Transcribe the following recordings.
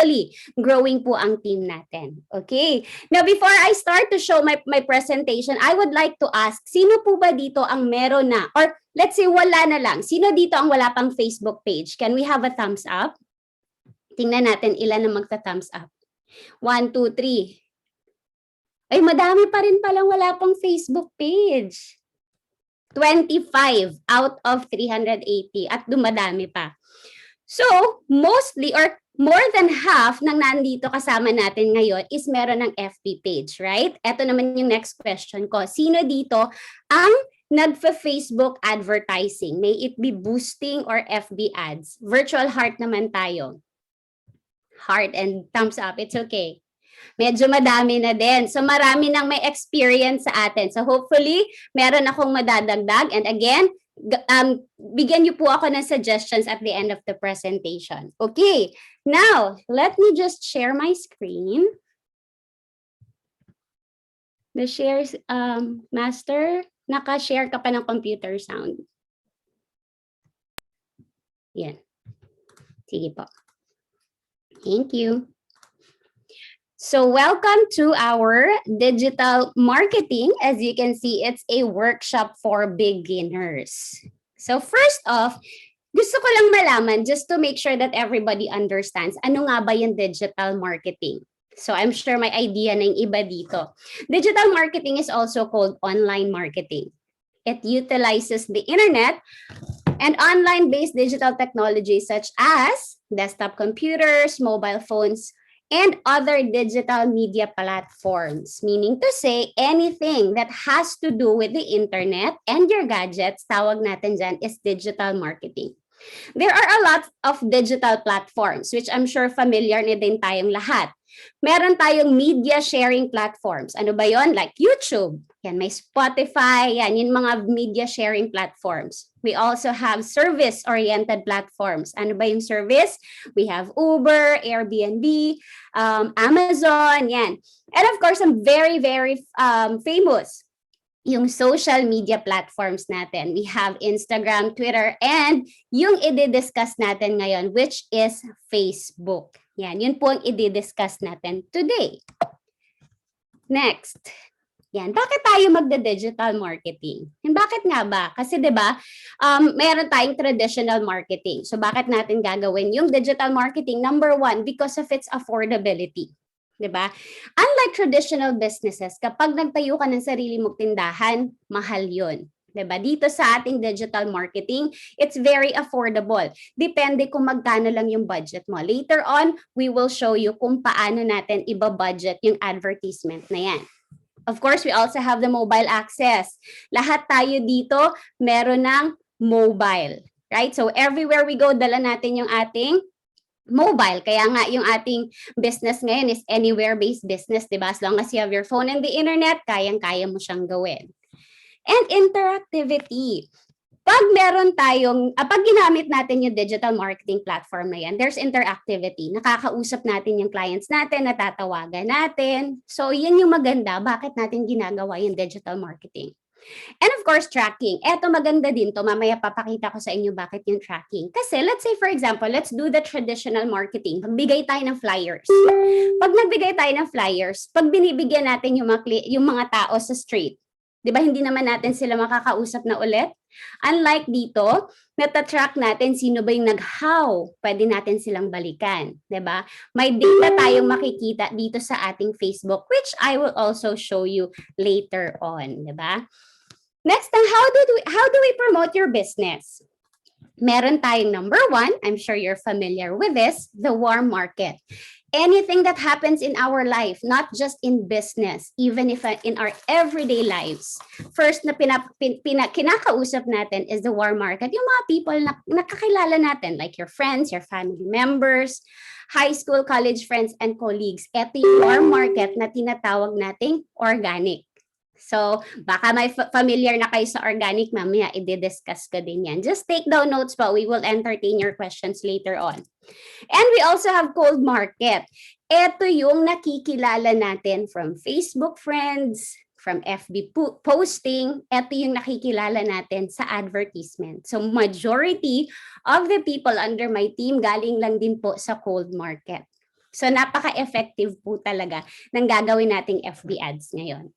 hopefully, growing po ang team natin. Okay? Now, before I start to show my presentation, I would like to ask, sino po ba dito ang meron na? Or let's say wala na lang. Sino dito ang wala pang Facebook page? Can we have a thumbs up? Tingnan natin ilan na magta-thumbs up. 1, 2, 3. Ay, madami pa rin palang wala pang Facebook page. 25 out of 380 at dumadami pa. So, mostly or more than half ng nandito kasama natin ngayon is meron ng FB page, right? Ito naman yung next question ko. Sino dito ang nagfa-Facebook advertising? May it be boosting or FB ads? Virtual heart naman tayo. Heart and thumbs up, it's okay. Medyo madami na din. So marami nang may experience sa atin. So hopefully, meron akong madadagdag. And again, bigyan niyo po ako ng suggestions at the end of the presentation. Okay, now, let me just share my screen. The shares, master, naka-share ka pa ng computer sound. Yan. Sige po. Thank you. So welcome to our digital marketing. As you can see, it's a workshop for beginners. So first off, gusto ko lang malaman just to make sure that everybody understands ano nga ba yung digital marketing. So I'm sure may idea na yung iba dito. Digital marketing is also called online marketing. It utilizes the internet and online-based digital technologies such as desktop computers, mobile phones, and other digital media platforms, meaning to say anything that has to do with the internet and your gadgets, tawag natin dyan is digital marketing. There are a lot of digital platforms, which I'm sure familiar na din tayong lahat. Meron tayong media sharing platforms. Ano ba yon? Like YouTube. Yan, may Spotify. Yan, yung mga media sharing platforms. We also have service-oriented platforms. Ano ba yung service? We have Uber, Airbnb, Amazon, yan. And of course, some very, very famous yung social media platforms natin. We have Instagram, Twitter, and yung i-discuss natin ngayon, which is Facebook. Yan, yun po ang i-discuss natin today. Next. Yan, bakit tayo magda-digital marketing? And bakit nga ba? Kasi 'di ba, mayroon tayong traditional marketing. So bakit natin gagawin yung digital marketing? Number one, because of its affordability. 'Di ba? Unlike traditional businesses, kapag nagtayo ka ng sarili mong tindahan, mahal 'yon. 'Di ba? Dito sa ating digital marketing, it's very affordable. Depende kung magkano lang yung budget mo. Later on, we will show you kung paano natin iba-budget yung advertisement na yan. Of course, we also have the mobile access. Lahat tayo dito meron ng mobile, right? So everywhere we go, dala natin yung ating mobile. Kaya nga yung ating business ngayon is anywhere-based business, di ba? As long as you have your phone and the internet, kayang-kaya mo siyang gawin. And interactivity. Pag meron tayong, pag ginamit natin yung digital marketing platform na yan, there's interactivity. Nakakausap natin yung clients natin, natatawagan natin. So, yun yung maganda. Bakit natin ginagawa yung digital marketing? And of course, tracking. Eto maganda din to. Mamaya papakita ko sa inyo bakit yung tracking. Kasi let's say for example, let's do the traditional marketing. Pagbigay tayo ng flyers. Pag nagbigay tayo ng flyers, pag binibigyan natin yung mga tao sa street, di ba hindi naman natin sila makakausap na ulit? Unlike dito, natatrack natin sino ba yung nag-how. Pwede natin silang balikan. Di ba? May data tayong makikita dito sa ating Facebook, which I will also show you later on. Di ba? Next, how do we promote your business? Meron tayong number one, I'm sure you're familiar with this, the warm market. Anything that happens in our life, not just in business, even if in our everyday lives. First na kinakausap natin is the warm market. Yung mga people na nakakilala natin, like your friends, your family members, high school, college friends, and colleagues. Ito yung warm market na tinatawag nating organic. So, baka may familiar na kayo sa organic, mamaya i-discuss ko din yan. Just take down notes pa. We will entertain your questions later on. And we also have cold market. Ito yung nakikilala natin from Facebook friends, from FB posting. Ito yung nakikilala natin sa advertisement. So, majority of the people under my team galing lang din po sa cold market. So napaka-effective po talaga ng gagawin nating FB ads ngayon.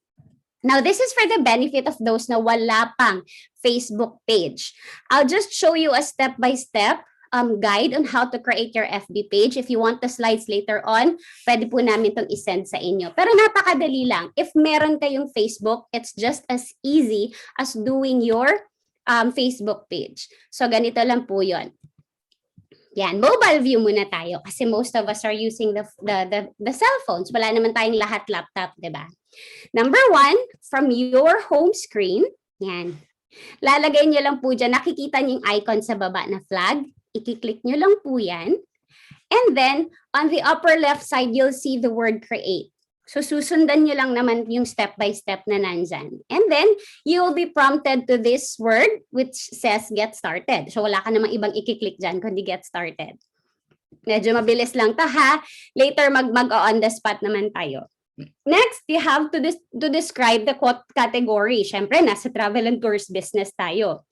Now, this is for the benefit of those na wala pang Facebook page. I'll just show you a step-by-step guide on how to create your FB page. If you want the slides later on, pwede po namin itong isend sa inyo. Pero napakadali lang. If meron kayong Facebook, it's just as easy as doing your Facebook page. So, ganito lang po yon. Yan, mobile view muna tayo kasi most of us are using the cell phones. Wala naman tayong lahat laptop, di ba? Number 1, from your home screen, yan. Lalagay nyo lang po dyan, nakikita nyo yung icon sa baba na flag. I-click nyo lang po yan. And then, on the upper left side, you'll see the word create. So, susundan nyo lang naman yung step-by-step na nandyan. And then, you will be prompted to this word which says get started. So, wala ka namang ibang i-click dyan kundi get started. Medyo mabilis lang to ha. Later, mag-on the spot naman tayo. Next, you have to describe the category. Siyempre, nasa travel and tours business tayo.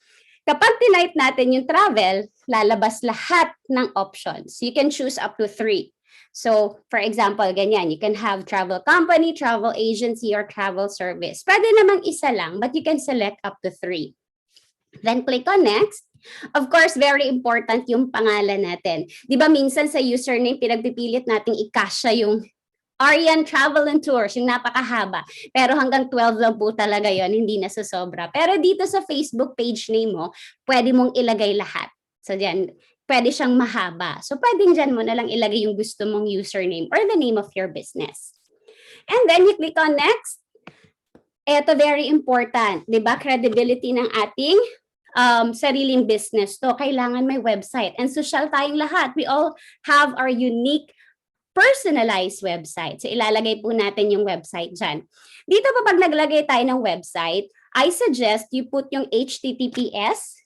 Kapag tinype natin yung travel, lalabas lahat ng options. You can choose up to 3. So, for example, ganyan, you can have travel company, travel agency, or travel service. Pwede namang isa lang, but you can select up to 3. Then click on next. Of course, very important yung pangalan natin. Di ba minsan sa username, pinagpipilit nating ikasya yung Ariane Travel and Tours, yung napakahaba. Pero hanggang 12 lang po talaga yon, hindi na susobra. Pero dito sa Facebook page name mo, pwede mong ilagay lahat. So diyan, pwede siyang mahaba. So pwedeng dyan mo na lang ilagay yung gusto mong username or the name of your business. And then you click on next. Ito very important, di ba? Credibility ng ating sariling business to. Kailangan may website. And social tayong lahat. We all have our unique personalized website. So ilalagay po natin yung website dyan. Dito pa pag naglagay tayo ng website, I suggest you put yung HTTPS :/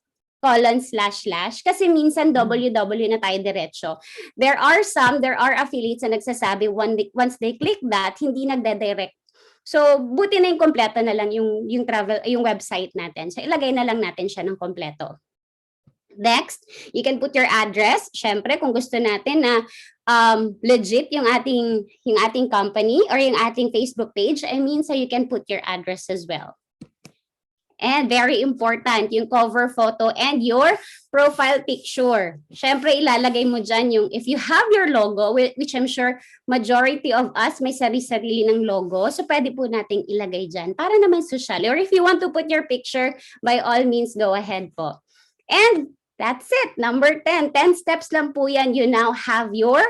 kasi minsan www na tayo diretso. There are affiliates na nagsasabi once they click that, hindi nagde-direct. So, buti na yung kompleto na lang yung website natin. So, ilagay na lang natin siya ng kompleto. Next, you can put your address. Syempre, kung gusto natin na legit yung ating company or yung ating Facebook page, so you can put your address as well. And very important, yung cover photo and your profile picture. Syempre, ilalagay mo dyan yung, if you have your logo, which I'm sure majority of us may sarili-sarili ng logo, so pwede po nating ilagay dyan para naman social. Or if you want to put your picture, by all means, go ahead po. And that's it. Number 10. 10 steps lang po yan. You now have your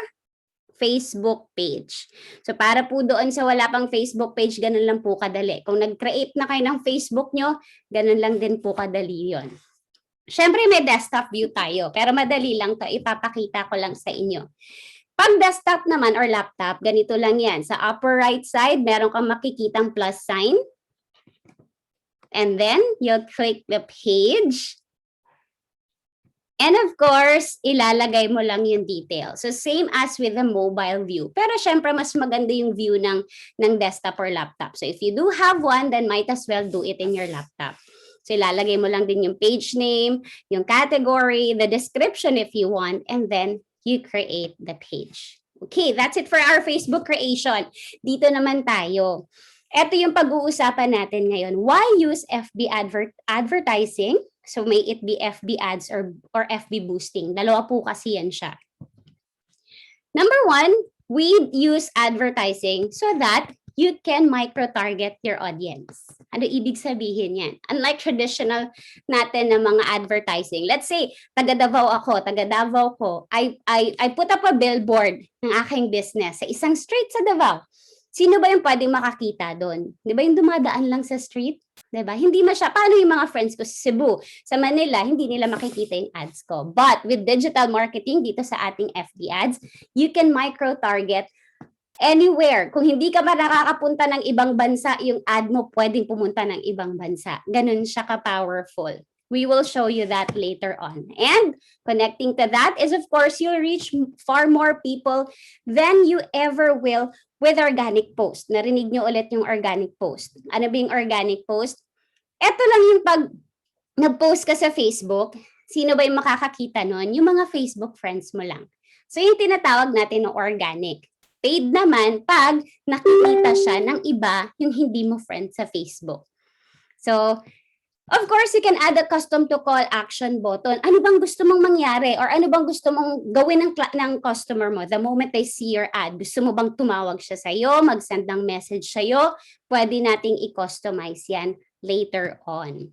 Facebook page. So para po doon sa wala pang Facebook page, ganun lang po kadali. Kung nag-create na kayo ng Facebook nyo, ganun lang din po kadali yon. Syempre may desktop view tayo, pero madali lang to, ipapakita ko lang sa inyo. Pag desktop naman or laptop, ganito lang yan. Sa upper right side, meron kang makikitang plus sign. And then, you'll click the page. And of course, ilalagay mo lang yung details. So same as with the mobile view. Pero syempre, mas maganda yung view ng desktop or laptop. So if you do have one, then might as well do it in your laptop. So ilalagay mo lang din yung page name, yung category, the description if you want, and then you create the page. Okay, that's it for our Facebook creation. Dito naman tayo. Ito yung pag-uusapan natin ngayon. Why use FB advertising? So may it be FB ads or FB boosting. Dalawa po kasi yan siya. Number 1, we use advertising so that you can micro-target your audience. Ano ibig sabihin yan? Unlike traditional natin na mga advertising. Let's say, taga Davao ko. I put up a billboard ng aking business sa isang street sa Davao. Sino ba yung pwedeng makakita doon? Di ba yung dumadaan lang sa street? Di ba? Hindi paano yung mga friends ko sa Cebu, sa Manila, hindi nila makikita yung ads ko. But with digital marketing dito sa ating FB ads, you can micro-target anywhere. Kung hindi ka ba nakakapunta ng ibang bansa, yung ad mo pwedeng pumunta ng ibang bansa. Ganun siya ka-powerful. We will show you that later on. And connecting to that is, of course, you'll reach far more people than you ever will with organic post. Narinig nyo ulit yung organic post. Ano ba yung organic post? Ito lang yung pag nag-post ka sa Facebook, sino ba yung makakakita nun? Yung mga Facebook friends mo lang. So yung tinatawag natin ng organic. Paid naman pag nakikita siya ng iba yung hindi mo friend sa Facebook. So, of course, you can add a custom to call action button. Ano bang gusto mong mangyari or ano bang gusto mong gawin ng customer mo the moment they see your ad? Gusto mo bang tumawag siya sa'yo, mag-send ng message sa'yo? Pwede nating i-customize yan later on.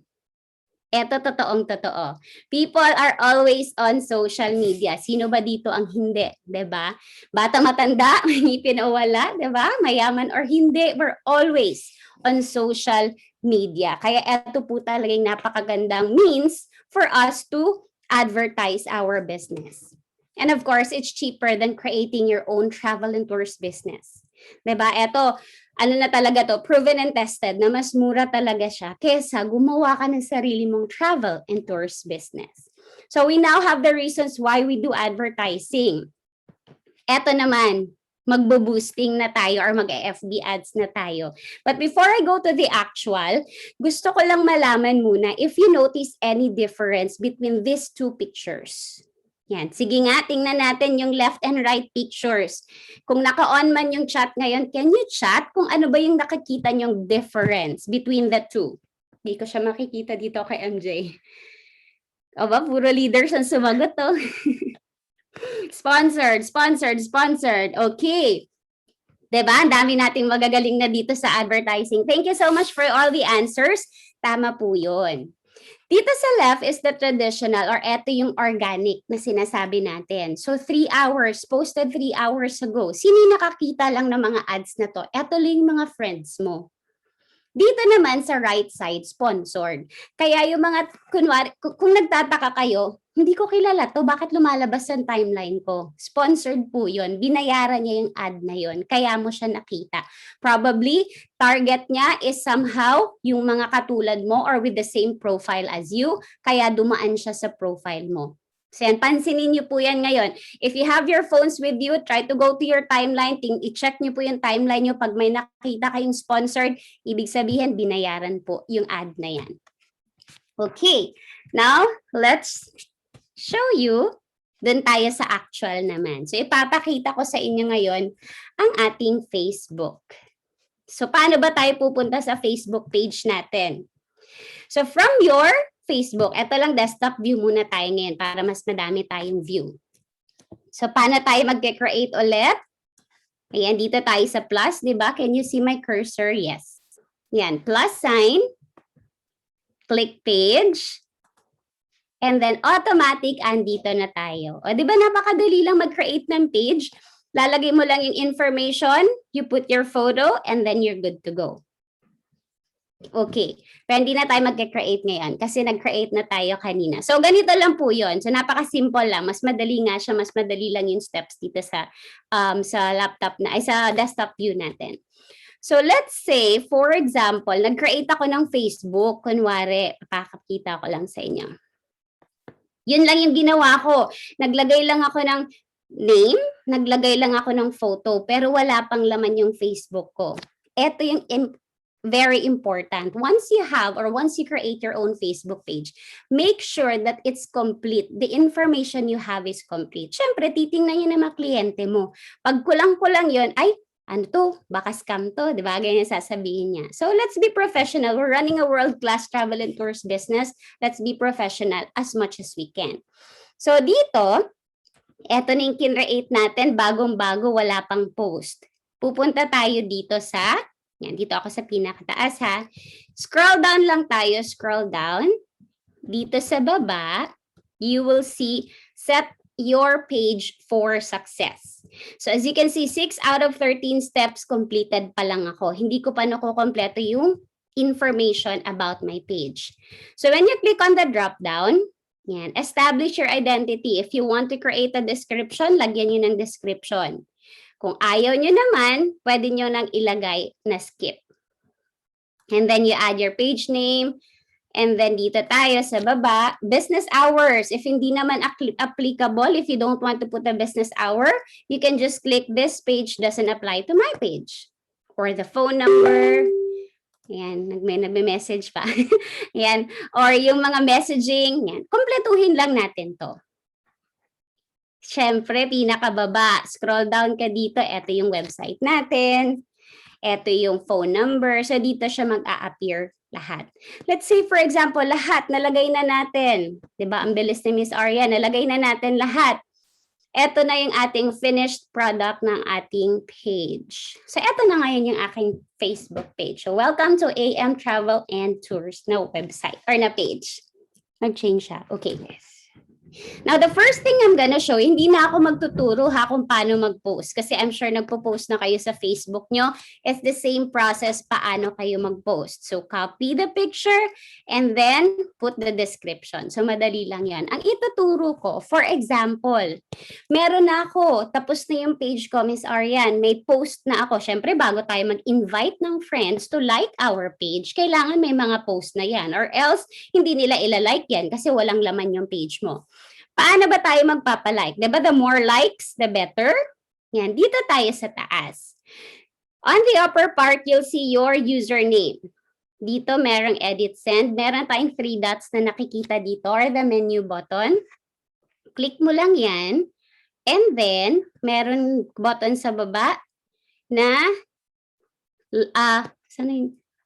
Eto, totoong-totoo. People are always on social media. Sino ba dito ang hindi? 'Di ba? Bata matanda, may ngipin o wala, 'di ba? Mayaman or hindi, we're always on social media. Kaya eto po talagang napakagandang means for us to advertise our business. And of course, it's cheaper than creating your own travel and tours business. 'Di ba? Eto, ano na talaga to, proven and tested na mas mura talaga siya kesa gumawa ka ng sarili mong travel and tours business. So we now have the reasons why we do advertising. Eto naman, magbo-boosting na tayo or mag-FB ads na tayo. But before I go to the actual, gusto ko lang malaman muna if you notice any difference between these two pictures. Yan. Sige nga, tingnan natin yung left and right pictures. Kung naka-on man yung chat ngayon, can you chat kung ano ba yung nakikita nyong difference between the two? Hindi ko siya makikita dito kay MJ. O ba, puro leaders ang sumagot to. Sponsored. Okay. Diba? Ang dami nating magagaling na dito sa advertising. Thank you so much for all the answers. Tama po yun. Dito sa left is the traditional or eto yung organic na sinasabi natin. So 3 hours, posted 3 hours ago. Sino yung nakakita lang ng mga ads na to? Eto lang yung mga friends mo. Dito naman sa right side, sponsored. Kaya yung mga, kunwari, kung nagtataka kayo, hindi ko kilala to, bakit lumalabas ang timeline ko? Sponsored po yun. Binayaran niya yung ad na yun. Kaya mo siya nakita. Probably, target niya is somehow yung mga katulad mo or with the same profile as you. Kaya dumaan siya sa profile mo. So yan, pansinin niyo po yan ngayon. If you have your phones with you, try to go to your timeline. I-check niyo po yung timeline niyo. Pag may nakita kayong sponsored, ibig sabihin, binayaran po yung ad na yan. Okay, now let's show you. Doon tayo sa actual naman. So ipapakita ko sa inyo ngayon ang ating Facebook. So paano ba tayo pupunta sa Facebook page natin? So from your Facebook, ito lang desktop view muna tayo ngayon para mas madami tayong view. So paano tayo mag-create ulit? Ayan, dito tayo sa plus, di ba? Can you see my cursor? Yes. Yan, plus sign. Click page. And then automatic, andito na tayo. O di ba napakadali lang mag-create ng page? Lalagay mo lang yung information, you put your photo, and then you're good to go. Okay. Pero hindi na tayo mag-create ngayon kasi nag-create na tayo kanina. So, ganito lang po yun. So, napaka-simple lang. Mas madali nga siya. Mas madali lang yung steps dito sa laptop na, ay sa desktop view natin. So, let's say, for example, nag-create ako ng Facebook. Kunwari, papakita ko lang sa inyo. Yun lang yung ginawa ko. Naglagay lang ako ng name, naglagay lang ako ng photo, pero wala pang laman yung Facebook ko. Ito yung very important. Once you have or once you create your own Facebook page, make sure that it's complete. The information you have is complete. Siyempre, titingnan yun ng mga kliyente mo. Pag kulang-kulang yun, ay, ano to? Baka scam to. Di ba? Ganyan sasabihin niya. So, let's be professional. We're running a world-class travel and tours business. Let's be professional as much as we can. So, dito, eto na yung kinreate natin. Bagong-bago, wala pang post. Pupunta tayo dito sa yan, dito ako sa pinakataas ha. Scroll down lang tayo, scroll down. Dito sa baba, you will see set your page for success. So as you can see, 6 out of 13 steps completed pa lang ako. Hindi ko pa nakukompleto yung information about my page. So when you click on the drop down, yan, establish your identity. If you want to create a description, lagyan nyo ng description. Kung ayaw nyo naman, pwede nyo nang ilagay na skip. And then you add your page name. And then dito tayo sa baba, business hours. If hindi naman applicable, if you don't want to put a business hour, you can just click this page doesn't apply to my page. Or the phone number. Yan, nagme-message pa. Yan. Or yung mga messaging. Yan. Kompletuhin lang natin to. Siyempre, pinakababa. Scroll down ka dito. Ito yung website natin. Ito yung phone number. So, dito siya mag-a-appear lahat. Let's say, for example, lahat, nalagay na natin. Diba? Ang bilis ni Miss Ariane, nalagay na natin lahat. Ito na yung ating finished product ng ating page. So, ito na ngayon yung aking Facebook page. So, welcome to AM Travel and Tours na website or na page. Nag-change siya. Okay. Now, the first thing I'm gonna show, hindi na ako magtuturo ha kung paano mag-post. Kasi I'm sure nagpo-post na kayo sa Facebook nyo. It's the same process paano kayo mag-post. So, copy the picture and then put the description. So, madali lang yan. Ang ituturo ko, for example, meron na ako, tapos na yung page ko, Miss Ariane, may post na ako. Siyempre, bago tayo mag-invite ng friends to like our page, kailangan may mga post na yan. Or else, hindi nila ilalike yan kasi walang laman yung page mo. Paano ba tayo magpapalike? Diba the more likes, the better? Yan, dito tayo sa taas. On the upper part, you'll see your username. Dito merong edit send. Meron tayong 3 dots na nakikita dito or the menu button. Click mo lang yan. And then, meron button sa baba na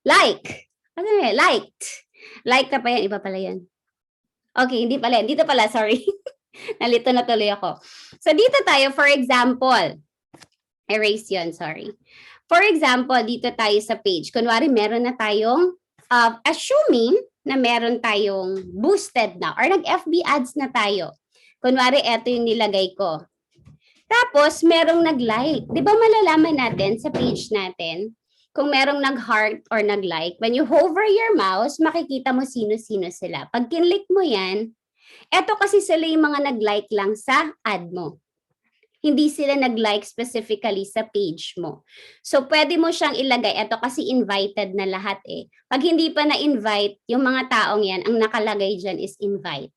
like. Ano yun? Liked. Like na pa yan. Iba pala yan. Okay, hindi pala. Dito pala, sorry. Nalito na tuloy ako. So, dito tayo, for example. Erase yun, sorry. For example, dito tayo sa page. Kunwari, meron na tayong, assuming na meron tayong boosted na or nag-FB ads na tayo. Kunwari, eto yung nilagay ko. Tapos, merong nag-like. Di ba malalaman natin sa page natin kung merong nag-heart or nag-like? When you hover your mouse, makikita mo sino-sino sila. Pag kinlik mo yan, eto kasi sila yung mga nag-like lang sa ad mo. Hindi sila nag-like specifically sa page mo. So, pwede mo siyang ilagay. Eto kasi invited na lahat eh. Pag hindi pa na-invite, yung mga taong yan, ang nakalagay dyan is invite.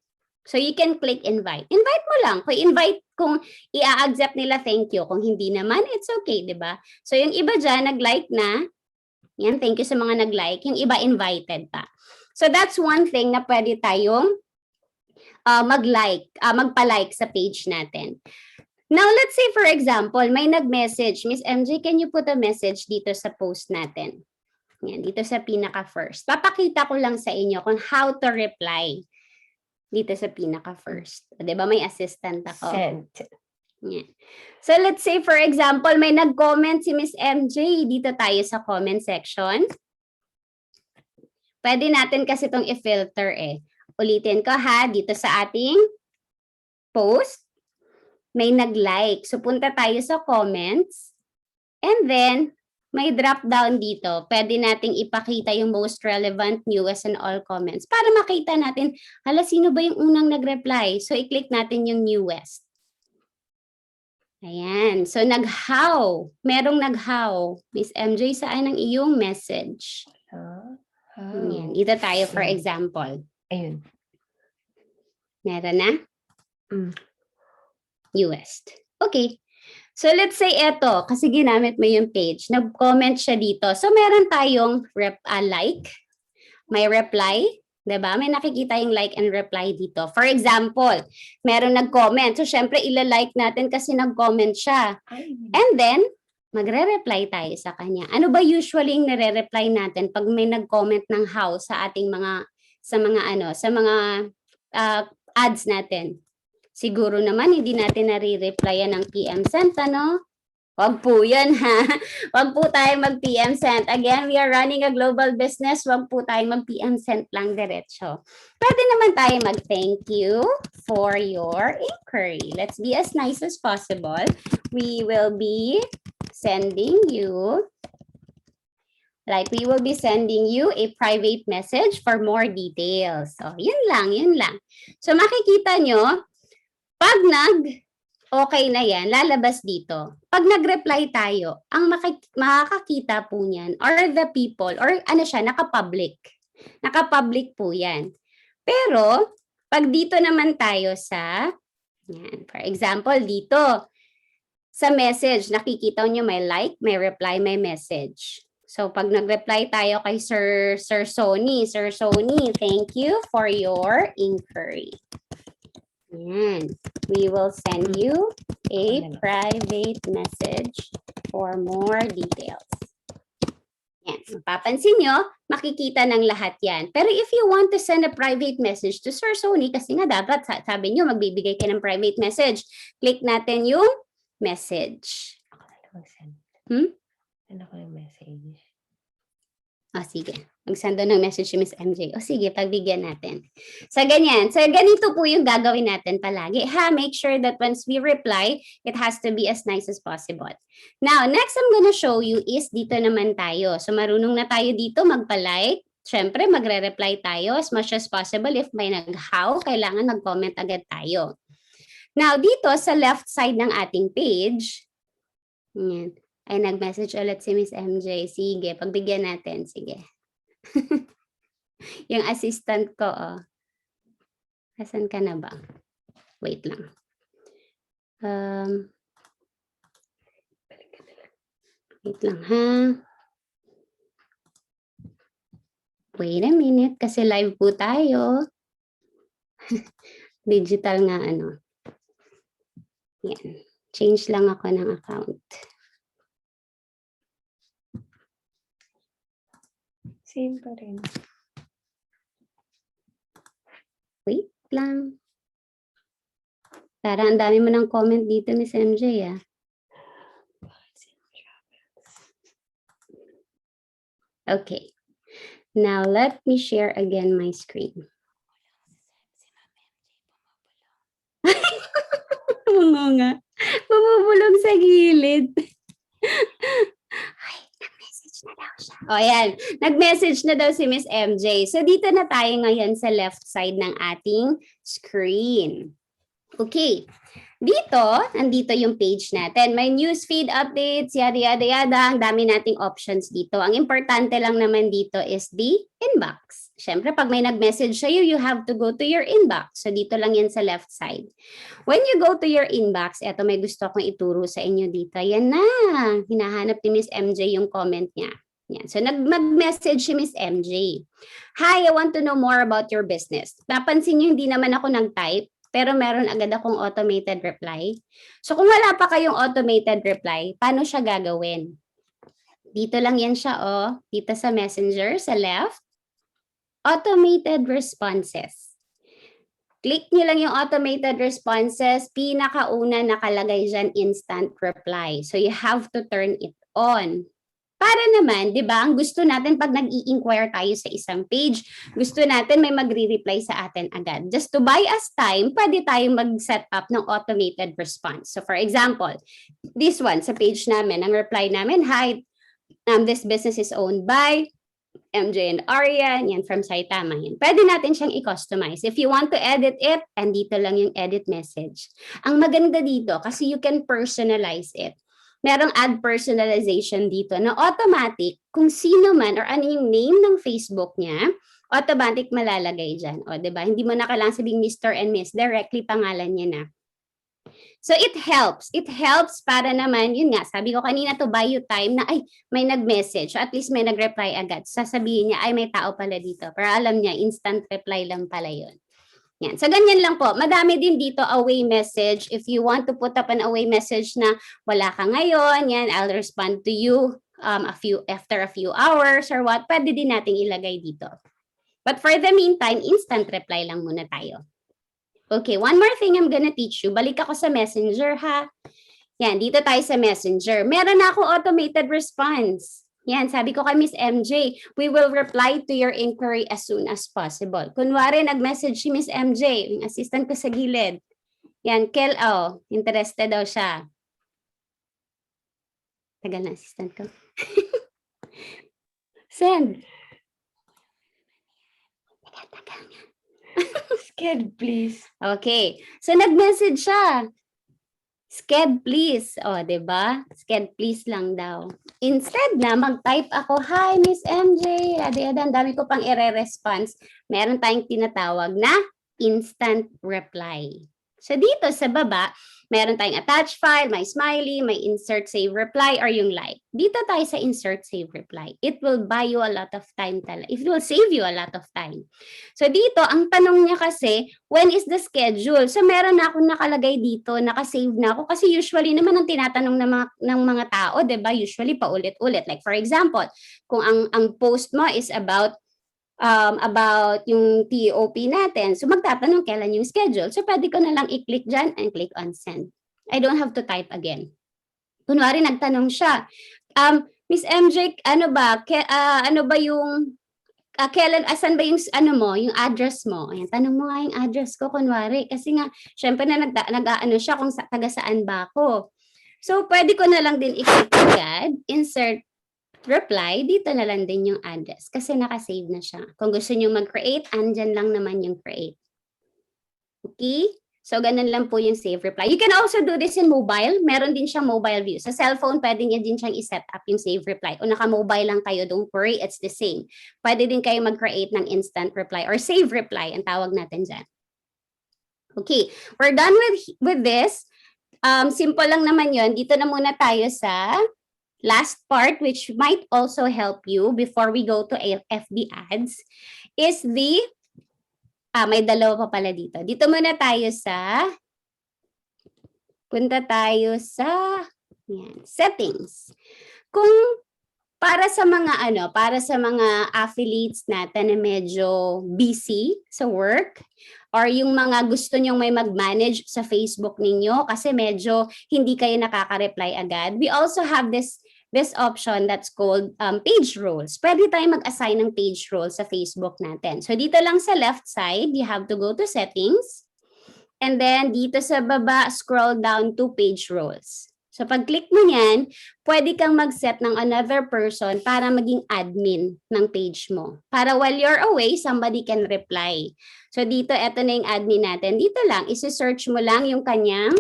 So, you can click invite. Invite mo lang. Kung i-accept nila, thank you. Kung hindi naman, it's okay, di ba? So, yung iba dyan, nag-like na. Yan, thank you sa mga nag-like. Yung iba, invited pa. So, that's one thing na pwede tayong magpa-like sa page natin. Now, let's say, for example, may nag-message. Miss MJ, can you put a message dito sa post natin? Yan, dito sa pinaka-first. Papakita ko lang sa inyo kung how to reply dito sa pinaka-first. Diba may assistant ako? Sent. Yeah. So let's say for example, may nag-comment si Miss MJ. Dito tayo sa comment section. Pwede natin kasi itong i-filter eh. Ulitin ko ha, dito sa ating post, may nag-like. So punta tayo sa comments. And then, may drop down dito. Pwede nating ipakita yung most relevant, newest, and all comments para makita natin, hala, sino ba yung unang nag-reply? So, i-click natin yung newest. Ayan. So, nag-how. Merong nag-how. Miss MJ, saan ang iyong message? Ayan. Dito tayo, for example. Ayun. Meron na? Newest. Okay. So, let's say eto, kasi ginamit mo yung page, nag-comment siya dito. So, meron tayong like, may reply, diba? May nakikita yung like and reply dito. For example, meron nag-comment. So, syempre, ila-like natin kasi nag-comment siya. And then, magre-reply tayo sa kanya. Ano ba usually yung nare-reply natin pag may nag-comment ng how sa ating mga, sa mga ads natin? Siguro naman, hindi natin nare-replyan ng PM sent, ano? Wag po yan, ha? Wag po tayo mag-PM sent. Again, we are running a global business. Wag po tayo mag-PM sent lang diretso. Pwede naman tayo mag-thank you for your inquiry. Let's be as nice as possible. We will be sending you a private message for more details. So, yun lang. So, makikita nyo, pag okay na yan, lalabas dito. Pag nag-reply tayo, ang makakakita po niyan, or the people, or naka-public. Naka-public po yan. Pero, pag dito naman tayo sa, yan, for example, dito, sa message, nakikita nyo may like, may reply, may message. So, pag nag-reply tayo kay Sir Sony, thank you for your inquiry. Yan. We will send you a private message for more details. Yan. Mapapansin nyo, makikita ng lahat yan. Pero if you want to send a private message to Sir Sony, kasi nga dapat sabi nyo, magbibigay kayo ng private message. Click natin yung message. Send ako yung message. Sige. Mag-send doon ng message si Miss MJ. Sige, pagbigyan natin. So, ganyan. So, ganito po yung gagawin natin palagi. Make sure that once we reply, it has to be as nice as possible. Now, next I'm gonna show you is dito naman tayo. So, marunong na tayo dito magpa-like. Siyempre, magre-reply tayo as much as possible. If may nag-how, kailangan mag-comment agad tayo. Now, dito sa left side ng ating page, yan. Ay, nag-message ulit si Miss MJ. Sige, pagbigyan natin. Sige. Yung assistant ko, Asan ka na ba? Wait lang. Wait lang, ha? Wait a minute, kasi live po tayo. Digital nga, Yan. Change lang ako ng account. Same pa rin. Wait lang. Parang ang dami mo ng comment dito, Miss MJ, Okay. Now, let me share again my screen. Oo nga. Bumubulong sa gilid. Ay, nag-message na daw siya. Ayan. Nag-message na daw si Miss MJ. So, dito na tayo ngayon sa left side ng ating screen. Okay. Dito, nandito yung page natin. May newsfeed updates, yada, yada, yada. Ang dami nating options dito. Ang importante lang naman dito is the inbox. Siyempre, pag may nag-message sa'yo, you have to go to your inbox. So, dito lang yan sa left side. When you go to your inbox, eto may gusto akong ituro sa inyo dito. Yan na. Hinahanap ni Miss MJ yung comment niya. Yan. So, mag-message si Miss MJ. Hi, I want to know more about your business. Napansin niyo, hindi naman ako nag-type. Pero meron agad akong automated reply. So kung wala pa kayong automated reply, paano siya gagawin? Dito lang yan siya, dito sa Messenger, sa left. Automated responses. Click nyo lang yung automated responses. Pinakauna nakalagay dyan, instant reply. So you have to turn it on. Para naman, di ba, ang gusto natin pag nag-i-inquire tayo sa isang page, gusto natin may magre-reply sa atin agad. Just to buy us time, pwede tayong mag-set up ng automated response. So for example, this one, sa page namin, ang reply namin, hi, this business is owned by MJ and Ariane, yan from Saitama. Yan. Pwede natin siyang i-customize. If you want to edit it, andito lang yung edit message. Ang maganda dito, kasi you can personalize it. Merong add personalization dito na automatic kung sino man or ano yung name ng Facebook niya, automatic malalagay dyan. O, diba? Hindi mo na kailangan sabing Mr. and Miss. Directly pangalan niya na. So, it helps. It helps para naman, yun nga, sabi ko kanina to buy you time na, ay, may nag-message. So, at least may nag-reply agad. Sasabihin niya, ay, may tao pala dito. Pero alam niya, instant reply lang pala yun. Yan. So, ganyan lang po. Madami din dito away message. If you want to put up an away message na wala ka ngayon, yan, I'll respond to you after a few hours or what, pwede din nating ilagay dito. But for the meantime, instant reply lang muna tayo. Okay, one more thing I'm gonna teach you. Balik ako sa Messenger, ha? Yan, dito tayo sa Messenger. Meron na ako automated response. Yan, sabi ko kay Miss MJ, we will reply to your inquiry as soon as possible. Kunwari, nag-message si Miss MJ, yung assistant ko sa gilid. Yan, interested daw siya. Tagal na assistant ko. Send. Tagal nga. Sked, please. Okay, so nag-message siya. Sked, please. O, diba? Sked, please lang daw. Instead na mag-type ako, hi, Miss MJ. Yada-yada, ang dami ko pang i-response. Meron tayong tinatawag na instant reply. So, dito sa baba, Meron tayong attach file, may smiley, may insert save reply, or yung like. Dito tayo sa insert save reply. It will buy you a lot of time talaga. It will save you a lot of time. So dito, ang tanong niya kasi, when is the schedule? So meron na akong nakalagay dito, nakasave na ako. Kasi usually naman ang tinatanong ng mga tao, di ba? Usually paulit-ulit. Like for example, kung ang post mo is about yung TOP natin. So magtatanong kailan yung schedule. So pwede ko na lang i-click dyan and click on send. I don't have to type again. Kunwari nagtanong siya, Miss MJ, ano ba yung kailan, asan ba yung yung address mo? Ayan, tanong mo nga yung address ko kunwari kasi nga syempre na nag-aano siya kung taga saan ba ako. So pwede ko na lang din i-click agad, insert reply, dito na lang din yung address kasi nakasave na siya. Kung gusto niyo mag-create, andyan lang naman yung create. Okay? So, ganun lang po yung save reply. You can also do this in mobile. Meron din siyang mobile view. Sa cellphone, pwede niya din siyang i-set up yung save reply. Kung naka-mobile lang kayo, don't worry, it's the same. Pwede din kayo mag-create ng instant reply or save reply, ang tawag natin dyan. Okay, we're done with this. Simple lang naman yon. Dito na muna tayo sa last part, which might also help you before we go to FB ads, is may dalawa pa pala dito. Dito muna tayo punta tayo sa settings. Kung para sa mga affiliates natin na medyo busy sa work, or yung mga gusto nyong may mag-manage sa Facebook ninyo kasi medyo hindi kayo nakaka-reply agad, we also have this option that's called page roles. Pwede tayong mag-assign ng page roles sa Facebook natin. So dito lang sa left side, you have to go to settings. And then dito sa baba, scroll down to page roles. So pag-click mo yan, pwede kang mag-set ng another person para maging admin ng page mo. Para while you're away, somebody can reply. So dito, eto na yung admin natin. Dito lang, isi-search mo lang yung kanyang,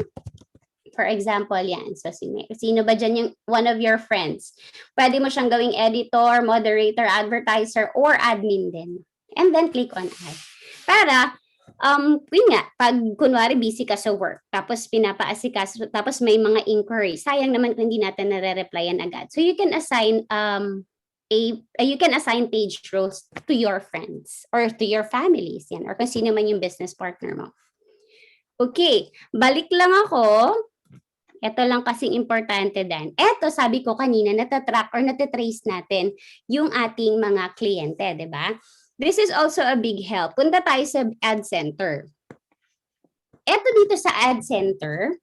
for example, yan. So, sino ba dyan yung one of your friends? Pwede mo siyang gawing editor, moderator, advertiser, or admin din. And then, click on add. Para, yun nga, pag kunwari busy ka sa work, tapos pinapaasikas, tapos may mga inquiries, sayang naman kung hindi natin nare-replyan agad. So, you can assign page roles to your friends or to your families, yan, or kung sino man yung business partner mo. Okay, balik lang ako. Ito lang kasing importante din. Ito, sabi ko kanina, natatrack or natatrace natin yung ating mga kliyente, di ba? This is also a big help. Punta tayo sa Ad Center. Ito dito sa Ad Center,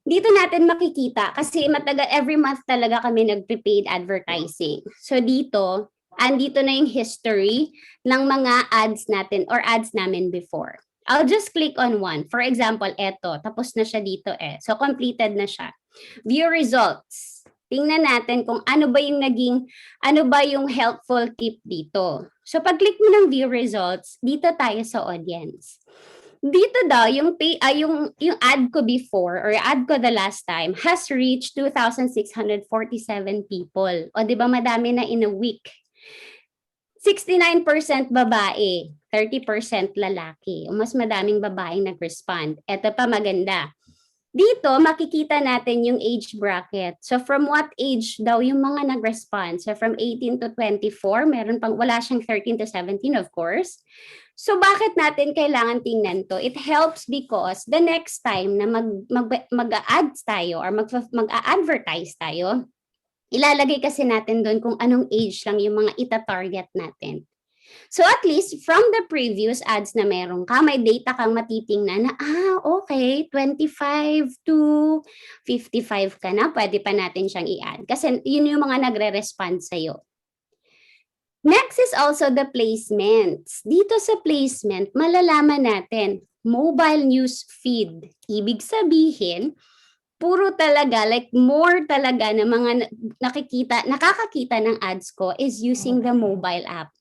dito natin makikita kasi every month talaga kami nag-prepaid advertising. So dito, andito na yung history ng mga ads natin or ads namin before. I'll just click on one. For example, eto, tapos na siya dito eh. So, completed na siya. View results. Tingnan natin kung ano ba yung helpful tip dito. So, pag-click mo ng view results, dito tayo sa audience. Dito daw, yung ad ko before or ad ko the last time has reached 2,647 people. O, di ba madami na in a week? 69% babae, 30% lalaki. O mas madaming babaeng nag-respond. Ito pa maganda. Dito, makikita natin yung age bracket. So, from what age daw yung mga nag-respond? So, from 18 to 24, wala siyang 13 to 17, of course. So, bakit natin kailangan tingnan to? It helps because the next time na mag-ads tayo or mag-a-advertise tayo, ilalagay kasi natin doon kung anong age lang yung mga ita-target natin. So at least from the previous ads na meron ka, may data kang matitingnan na, okay, 25 to 55 ka na, pwede pa natin siyang i-add. Kasi yun yung mga nagre-respond sa'yo. Next is also the placements. Dito sa placement, malalaman natin, mobile news feed. Ibig sabihin, puro talaga, like more talaga na mga nakakakita ng ads ko is using the mobile app.